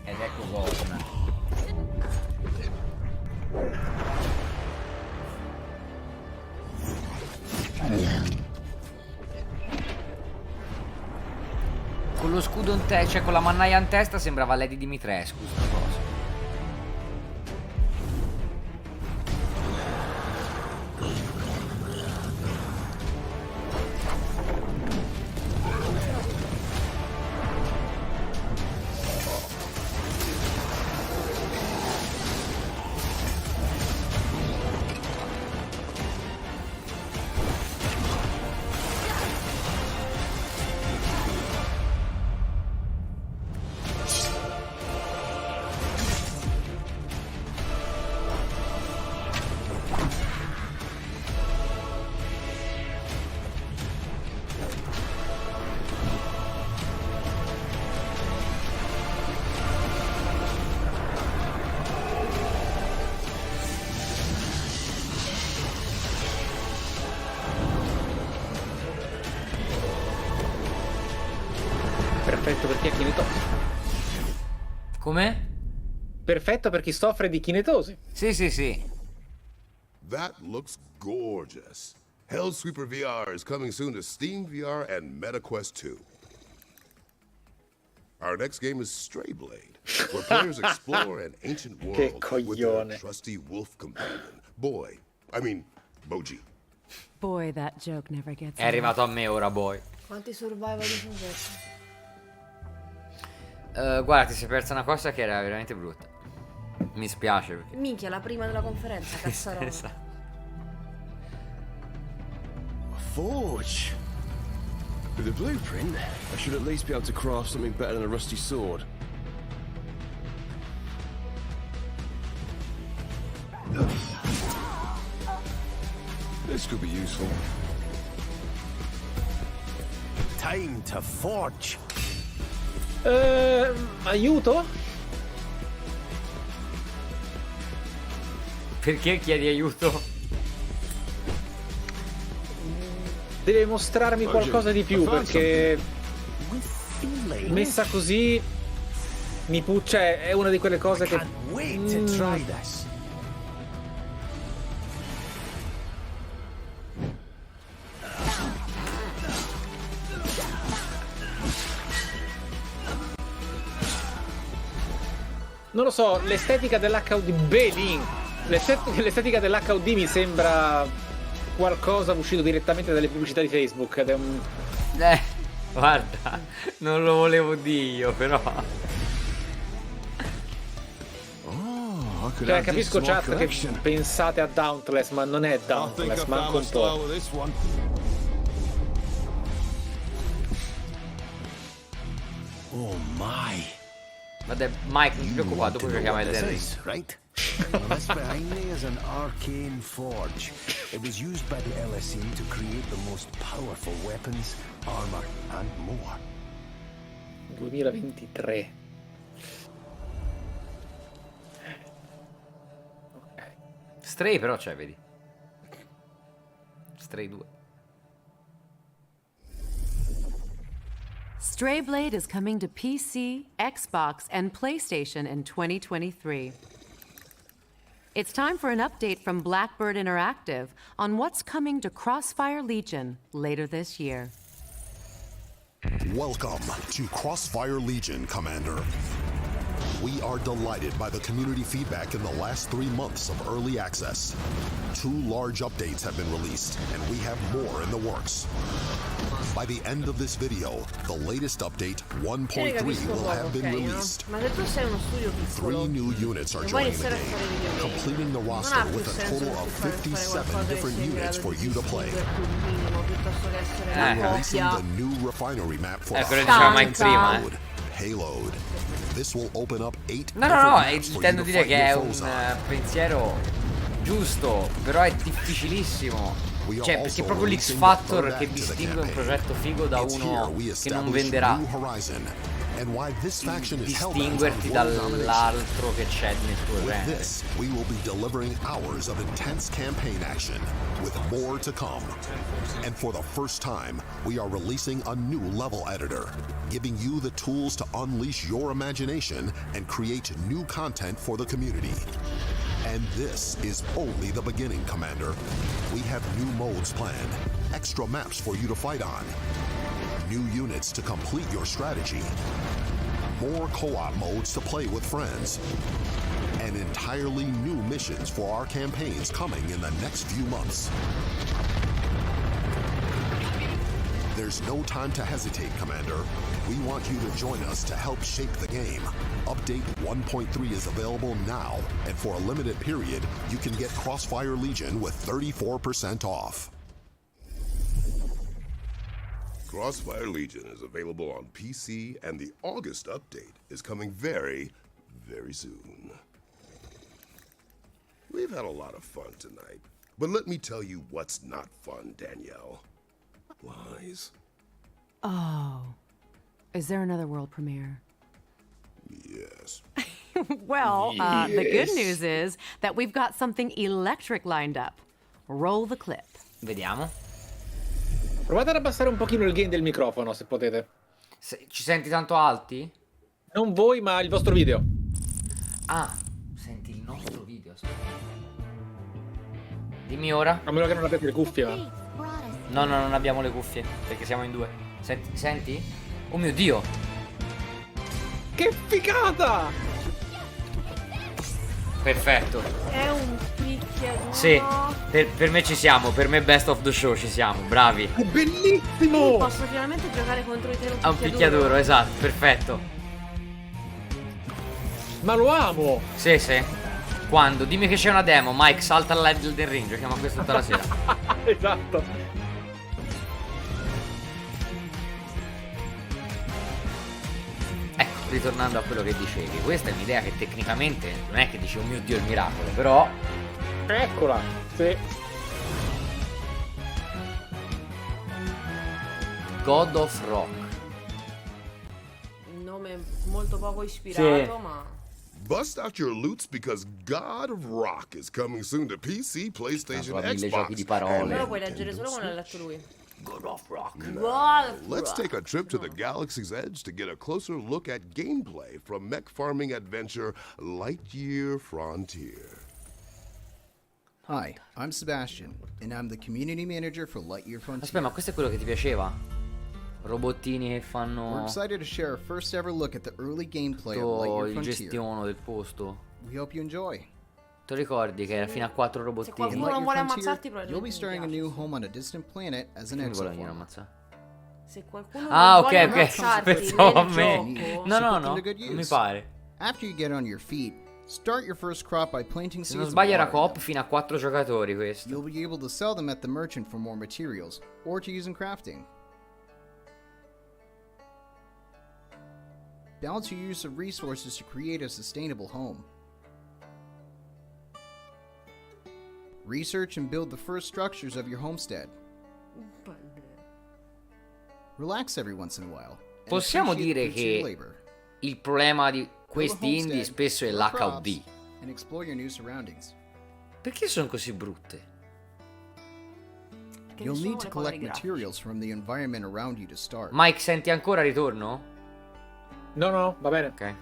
Ed ecco Gosman. Con lo scudo in testa, cioè con la mannaia in testa, sembrava Lady Dimitrescu sta cosa. Perfetto per chi è chinetosi. Come? Perfetto per chi soffre di chinetosi. Sì. That looks gorgeous. Hellsweeper VR is coming soon to Steam VR and MetaQuest 2. Our next game is Strayblade, where players explore an ancient world with their trusty wolf companion, Boji. Boy, that joke never gets È arrivato a me ora, boy. Quanti survival di sono persi? Guarda, ti sei persa una cosa che era veramente brutta. Mi spiace perché... Minchia, la prima della conferenza, cazzarola. Esatto. Forge. With a blueprint, I should at least be able to craft something better than a rusty sword. This could be useful. Time to forge. Aiuto? Perché chiedi aiuto? Deve mostrarmi qualcosa di più, perché messa così mi cioè è una di quelle cose che non lo so, l'estetica dell'HUD Belin, l'estetica dell'HUD mi sembra qualcosa uscito direttamente dalle pubblicità di Facebook ed è un... Guarda, non lo volevo dire io, però. Cioè, capisco chat che pensate a Dauntless, ma non è Dauntless, manco un po'. Oh my. Vabbè, Mike, non ti preoccupare, dopo giochiamo a Elden Ring. Right? This behind me is an arcane forge. It was used by the LSE to create the most powerful weapons, armor, and more. 2023. Stray però c'è, vedi. Stray 2. Stray Blade is coming to PC, Xbox, and PlayStation in 2023. It's time for an update from Blackbird Interactive on what's coming to Crossfire Legion later this year. Welcome to Crossfire Legion, Commander. We are delighted by the community feedback in the last 3 months of early access. 2 large updates have been released, and we have more in the works. By the end of this video, the latest update 1.3 will have been released. Ma se tu sei uno studio piccolo, 3 new units are joining the game, completing the roster with a total of 57 different units for you to play. We're releasing the new refinery map for Payload. This will open up 8 No, intendo dire che è un pensiero giusto, però è difficilissimo. Cioè, perché è proprio l'X Factor che distingue un progetto figo da uno che non venderà. Distinguerti dall'altro che c'è nel tuo genere. This, we will be delivering hours of intense campaign action, with more to come. And for the first time, we are releasing a new level editor, giving you the tools to unleash your imagination and create new content for the community. And this is only the beginning, Commander. We have new modes planned, extra maps for you to fight on, new units to complete your strategy, more co-op modes to play with friends, and entirely new missions for our campaigns coming in the next few months. There's no time to hesitate, Commander. We want you to join us to help shape the game. Update 1.3 is available now, and for a limited period, you can get Crossfire Legion with 34% off. Crossfire Legion is available on PC, and the August update is coming very, very soon. We've had a lot of fun tonight, but let me tell you what's not fun, Danielle. Lies. Oh. Is there another world premiere? Yes. Well, the good news is that we've got something electric lined up. Roll the clip. Vediamo. Provate ad abbassare un pochino il gain del microfono, se potete. Ci senti tanto alti? Non voi, ma il vostro video. Ah, senti il nostro video. Dimmi ora. A meno che non abbiate le cuffie, ma... No, non abbiamo le cuffie, perché siamo in 2. Senti? Oh mio Dio! Che figata! Perfetto. È un chiede Sì, per me ci siamo, per me best of the show ci siamo, bravi. È bellissimo! Posso finalmente giocare contro di te A un picchiaduro, esatto, perfetto. Ma lo amo! Sì, sì. Quando? Dimmi che c'è una demo, Mike, salta all'Elden Ring, giochiamo a questo tutta la sera. Esatto. Ecco, ritornando a quello che dicevi, questa è un'idea che tecnicamente non è che dici, oh mio Dio, il miracolo, però... Eccola, sì. God of Rock. Un nome molto poco ispirato, Sì. ma... Bust out your loots because God of Rock is coming soon to PC, PlayStation, Mille Xbox. giochi di parole. Però puoi leggere solo come l'ha letto lui. God of Rock. Let's take a trip to the galaxy's edge to get a closer look at gameplay from mech farming adventure Lightyear Frontier. Hi, I'm Sebastian, and I'm the community manager for Lightyear Frontier. Aspetta, ma questo è quello che ti piaceva? Robottini che We're fanno... excited to share our first ever look at the early gameplay of Lightyear il Frontier. gestiono del posto. We hope you enjoy. Te lo ricordi che era fino a 4 In robottini? qualcuno non Lightyear vuole Frontier, ammazzarti, you'll be probabilmente starting a mi new home on a distant planet as an Perché mi vuole venire a exoform. ammazzare? Se qualcuno Ah, non ok, vuole ok. ammazzarti Pensavo a nel me. gioco, No, no, put no. them to good Non mi use. pare. After you get on your feet, start your first crop by planting Se seeds non of sbaglio era water in coop them. fino a 4 giocatori questo. You'll be able to sell them at the merchant for more materials, or to use in crafting. Balance your use of resources to create a sustainable home. Research and build the first structures of your homestead. Relax every once in a while. and Possiamo appreciate the dire fruits of your che labor. il problema di Build a questi indie homestead, spesso è grow l'HUD. crops, and explore your new surroundings. Perché sono così brutte? You'll nessuno need to vuole collect poveri grafici. materials from the environment around you to start. Mike, senti ancora ritorno? No, no, va bene. Ok.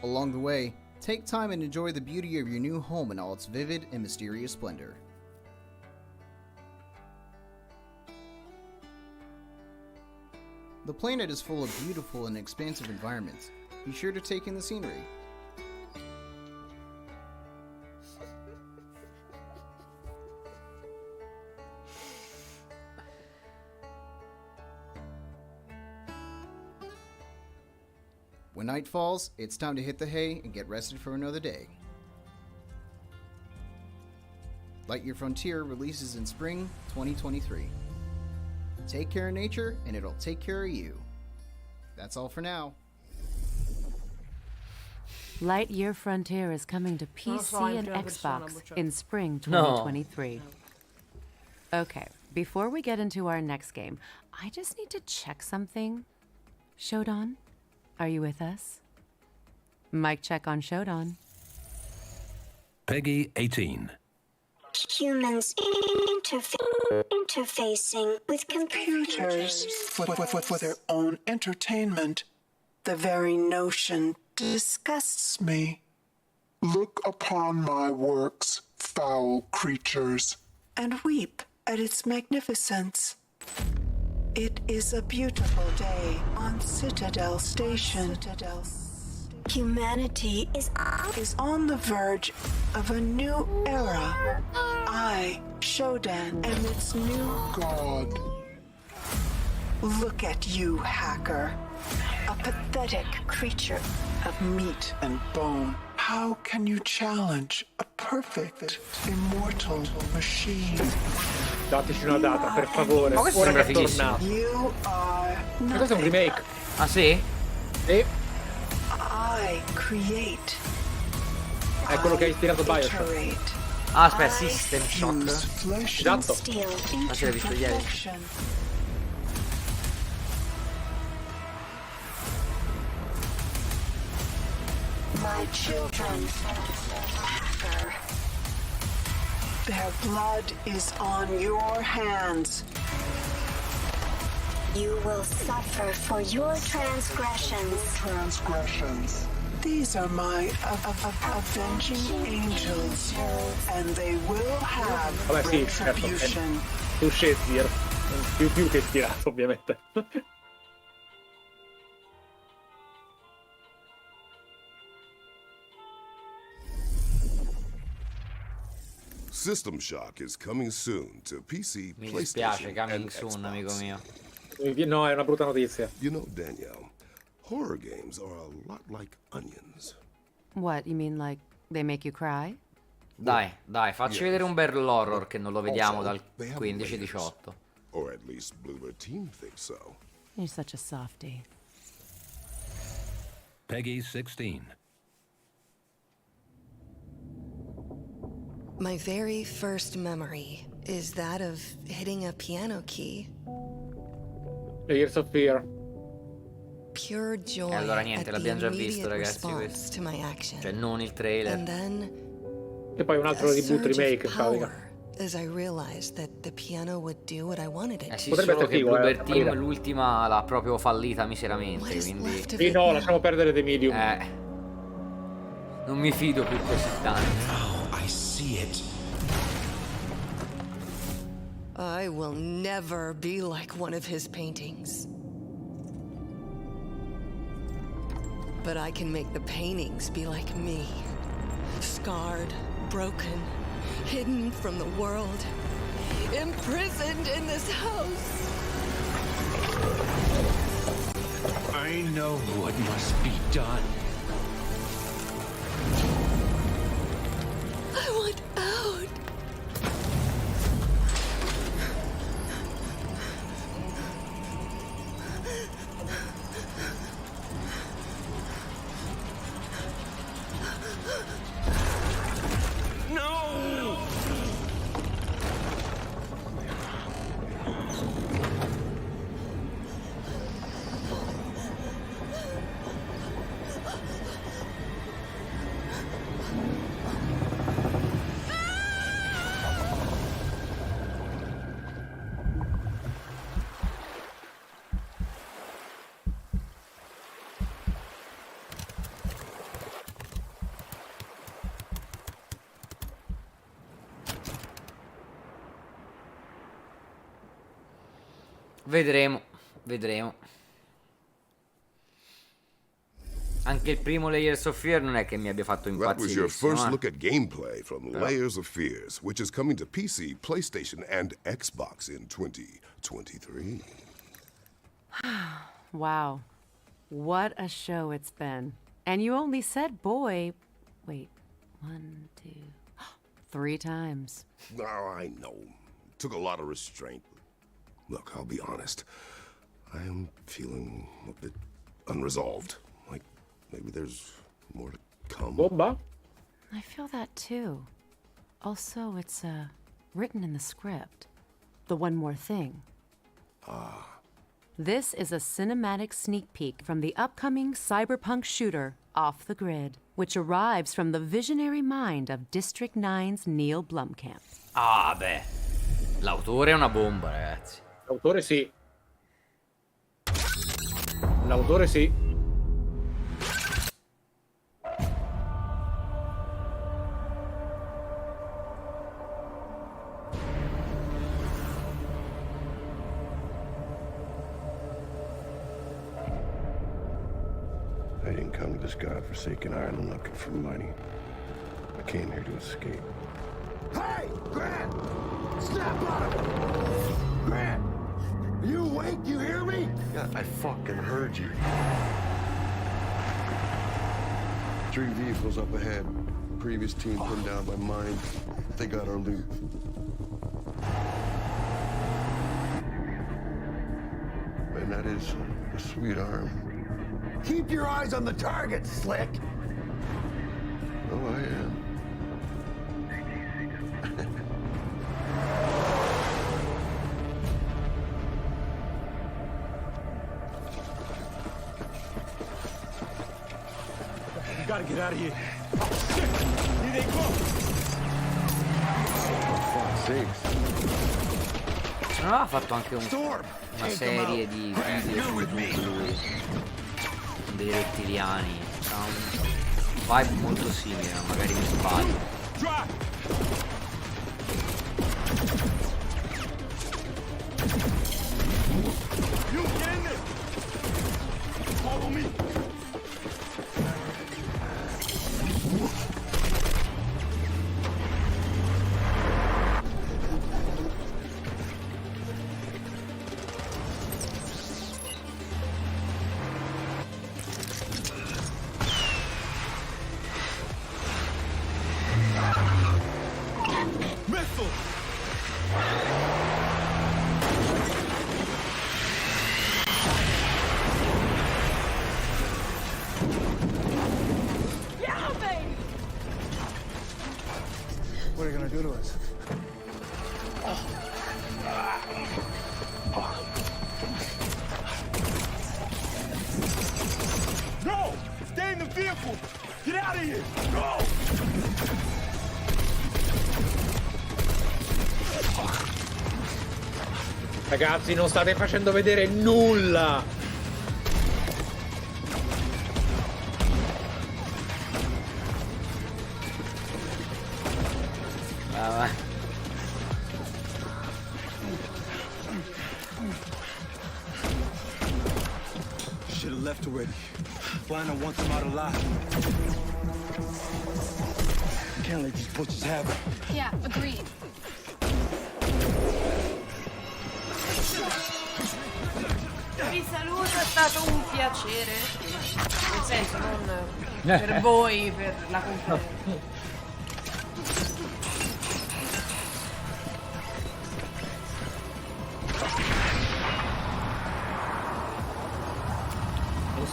Along the way, take time and enjoy the beauty of your new home in all its vivid and mysterious splendor. The planet is full of beautiful and expansive environments. Be sure to take in the scenery. When night falls, it's time to hit the hay and get rested for another day. Lightyear Frontier releases in spring 2023. Take care of nature, and it'll take care of you. That's all for now. Lightyear Frontier is coming to PC in and prima persona, Xbox bocciato. in spring No. 2023. Okay, before we get into our next game, I just need to check something. Shodan, are you with us? Mic check on Shodan. Peggy 18. Humans interfacing with computers for their own entertainment. The very notion disgusts me. Look upon my works, foul creatures. And weep at its magnificence. It is a beautiful day on Citadel Station. Humanity is on the verge of a new era. I, Shodan, am its new God. Look at you, hacker. A pathetic creature of meat and bone. How can you challenge a perfect, immortal machine? Dateci una data, per favore. Ma questo Ora sembra che è fighissimo. tornato. You are Ma questo è un remake. Ah sì? Sì, I create. è quello che ha ispirato Bioshock. Iterate. Ah, aspetta, System Fuse Shock. flesh Esatto. and steel Ma ce l'hai visto into ieri? perfection. my children. Hacker. Their blood is on your hands. You will suffer for your transgressions. These are my avenging angels, and they will have Vabbè, sì, certo. retribution. Tu Shakespeare. Più che ispirato, ovviamente. System Shock is coming soon to PC, Mi dispiace, PlayStation, coming and soon, Xbox. amico mio. No, è una brutta notizia. You know, Danielle, horror games are a lot like onions. What, you mean like they make you cry? Dai, facci vedere un bel horror che non lo vediamo Also, dal they have 15-18. Or at least Bluebird Team thinks so. You're such a softie. Peggy 16. My very first memory is that of hitting a piano key. Layers of Fear. Pure joy E allora niente, at the l'abbiamo già visto, immediate ragazzi, response questo. to my action. Cioè non il trailer. And then E poi un altro a reboot surge remake in of pratica. power as I realized that the piano would do what I wanted it Sì, Potrebbe solo essere che figo, Bluebird Team aprile. l'ultima l'ha proprio fallita miseramente, quindi... Sì, no, lasciamo perdere The Medium. Non mi fido più così tanto. Oh, I see it. I will never be like one of his paintings. But I can make the paintings be like me. Scarred, broken, hidden from the world, imprisoned in this house. I know what must be done. I want out. No! Vedremo. Anche il primo Layers of Fear non è che mi abbia fatto That was your impazzire. first look at gameplay from Layers of Fears, which is coming to PC, PlayStation, and Xbox in 2023. Wow. What a show it's been. And you only said boy, wait, 1, 2, 3 times. Oh, I know. Took a lot of restraint. Look, I'll be honest. I am feeling a bit unresolved. Like, maybe there's more to come. Bomba? I feel that too. Also, it's written in the script. The one more thing. This is a cinematic sneak peek from the upcoming cyberpunk shooter, Off the Grid, which arrives from the visionary mind of District 9's Neil Blomkamp. Ah, beh. L'autore è una bomba, ragazzi. L'autore sì. L'autore sì. I didn't come to this godforsaken island looking for money. I came here to escape. Hey, Grant! Snap out of it! Grant! Are you awake? You hear me? Yeah, I fucking heard you. 3 vehicles up ahead. Previous team pinned down by mine. They got our loot. And that is a sweet arm. Keep your eyes on the target, Slick! Oh, I am. We gotta get out of here. Shit! Here they go! Se non aveva fatto anche una serie di video su YouTube lui, con dei rettiliani. Ha un vibe molto simile, ma magari mi sbaglio. You get in there! Follow me! What are you gonna do to us? No! Stay in the vehicle! Get out of here! Go! Ragazzi, non state facendo vedere nulla! Ah, Should have left already. Flying, I want them out alive. Can't let these butchers have it. Yeah, agreed. Vi saluto, è stato un piacere. Nel senso, non per voi, per la conferenza.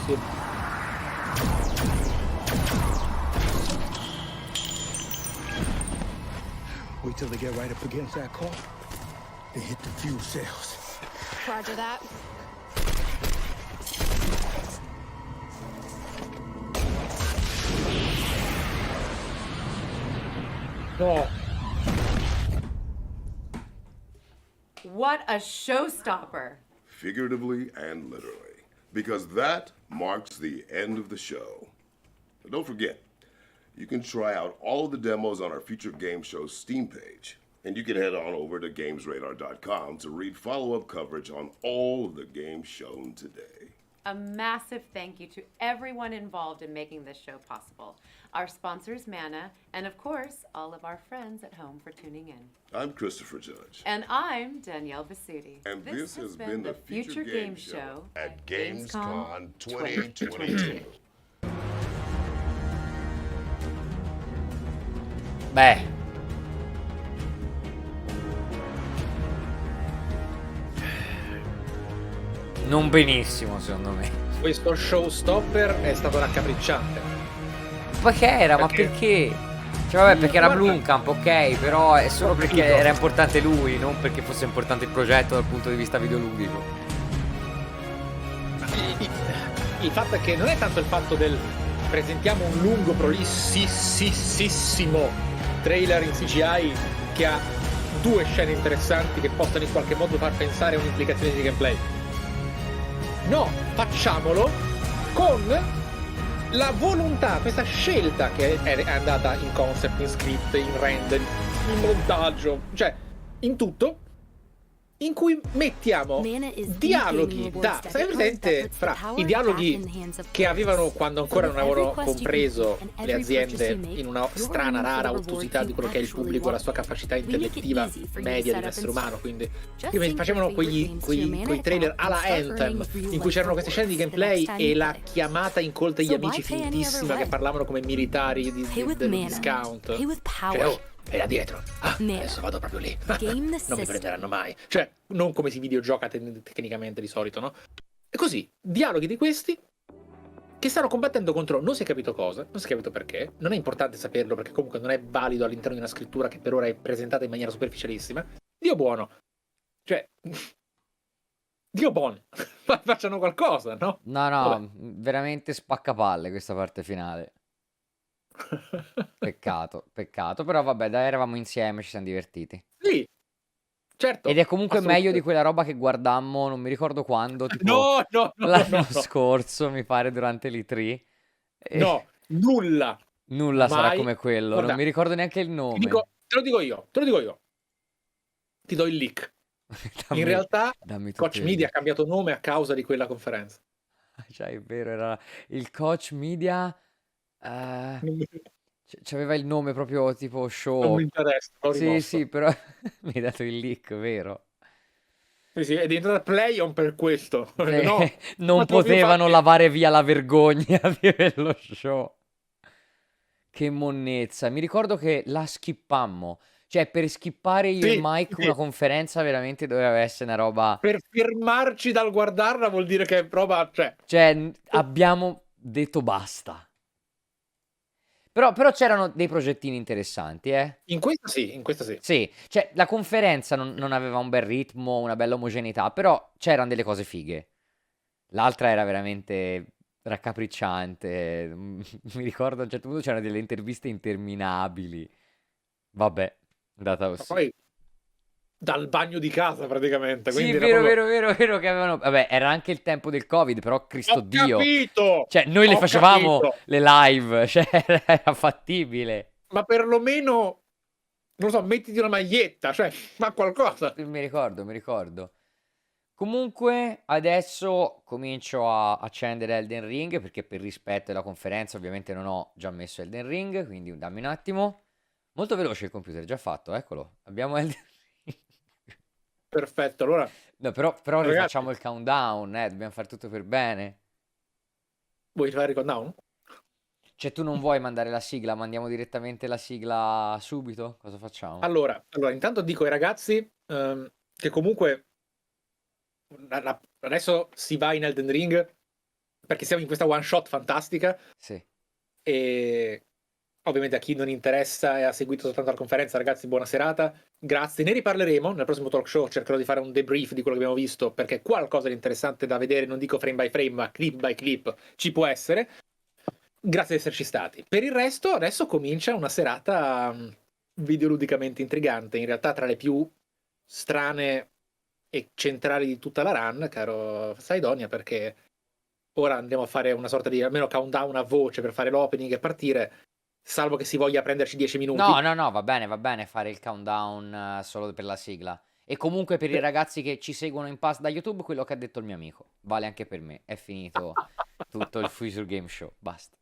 Sì. Wait till they get right up against that car. They hit the fuel cells. Roger that. No. What a showstopper. Figuratively and literally. Because that marks the end of the show. But don't forget, you can try out all of the demos on our Future Game Show's Steam page. And you can head on over to GamesRadar.com to read follow-up coverage on all of the games shown today. A massive thank you to everyone involved in making this show possible. Our sponsors, Mana, and of course, all of our friends at home for tuning in. I'm Christopher Judge. And I'm Danielle Vasuti. And this has been the Future Game Show at Gamescom 2022. beh. Non benissimo, secondo me. Questo showstopper è stato raccapricciante. Ma che era? Ma perché? Cioè vabbè, perché era Blomkamp, ok, però è solo perché era importante lui, non perché fosse importante il progetto dal punto di vista videoludico. Il fatto è che non è tanto il fatto del presentiamo un lungo prolississimo trailer in CGI che ha due scene interessanti che possono in qualche modo far pensare a un'implicazione di gameplay. No, facciamolo con la volontà, questa scelta che è andata in concept, in script, in render, in montaggio, cioè in tutto, in cui mettiamo dialoghi da... Sai presente fra i dialoghi che avevano quando ancora non avevano compreso le aziende in una strana, rara ottusità di quello che è il pubblico, la sua capacità intellettiva media di un essere umano, quindi facevano quei trailer alla Anthem in cui c'erano queste scene di gameplay e la chiamata incolta agli amici finitissima che parlavano come militari del discount, cioè, oh, e là dietro, adesso vado proprio lì, non mi prenderanno mai, cioè non come si videogioca tecnicamente di solito, no? E così, dialoghi di questi che stanno combattendo contro non si è capito cosa, non si è capito perché, non è importante saperlo perché comunque non è valido all'interno di una scrittura che per ora è presentata in maniera superficialissima. Dio buono, cioè Dio buono, facciano qualcosa, no? No, Vabbè. veramente spaccapalle questa parte finale. Peccato, però vabbè, dai, eravamo insieme, ci siamo divertiti. Sì, certo. Ed è comunque meglio di quella roba che guardammo, non mi ricordo quando, tipo No, l'anno scorso, mi pare, durante l'E3. No, nulla. Nulla sarà Mai. come quello, Guarda, non mi ricordo neanche il nome. te lo digo io. Ti do il leak. In realtà Coach Media ha cambiato nome a causa di quella conferenza. Cioè, è vero, era il Coach Media... c'aveva il nome proprio tipo show. Non mi interessa, l'ho rimosso. Sì, però mi hai dato il leak, vero? Sì, è diventata Playon per questo. No, non potevano lavare via la vergogna di quello show. Che monnezza. Mi ricordo che la skippammo. Cioè, per skippare io e Mike una conferenza veramente doveva essere una roba... Per fermarci dal guardarla vuol dire che è roba... Cioè, abbiamo detto basta. Però c'erano dei progettini interessanti, eh. In questo sì, in questo sì. Sì, cioè la conferenza non aveva un bel ritmo, una bella omogeneità, però c'erano delle cose fighe. L'altra era veramente raccapricciante. Mi ricordo a un certo punto c'erano delle interviste interminabili. Vabbè, andata Ma così. poi dal bagno di casa praticamente, Sì, quindi era vero, proprio... vero, vero che avevano... Vabbè, era anche il tempo del Covid, però Cristo Ho Dio. capito! Cioè, noi le Ho facevamo capito! le live, cioè era fattibile. Ma perlomeno, non so, mettiti una maglietta, cioè, fa qualcosa. Mi ricordo, mi ricordo. Comunque, adesso comincio a accendere Elden Ring, perché per rispetto della conferenza ovviamente non ho già messo Elden Ring, quindi dammi un attimo. Molto veloce il computer, già fatto, eccolo. Abbiamo Elden Ring. Perfetto, allora, No, però ragazzi, rifacciamo il countdown, dobbiamo fare tutto per bene. vuoi fare il countdown? Cioè, tu non vuoi mandare la sigla, mandiamo direttamente la sigla subito? Cosa facciamo? Allora, intanto dico ai ragazzi che comunque adesso si va in Elden Ring perché siamo in questa one shot fantastica Sì. e ovviamente a chi non interessa e ha seguito soltanto la conferenza, ragazzi, buona serata. Grazie, ne riparleremo nel prossimo talk show, cercherò di fare un debrief di quello che abbiamo visto perché qualcosa di interessante da vedere, non dico frame by frame, ma clip by clip ci può essere. Grazie di esserci stati. Per il resto, adesso comincia una serata videoludicamente intrigante, in realtà tra le più strane e centrali di tutta la run, caro Cydonia, perché ora andremo a fare una sorta di almeno countdown a voce per fare l'opening e partire, salvo che si voglia prenderci 10 minuti. No, va bene fare il countdown solo per la sigla. E comunque per i ragazzi che ci seguono in pass da YouTube, quello che ha detto il mio amico. Vale anche per me. È finito tutto il Future Game Show. Basta.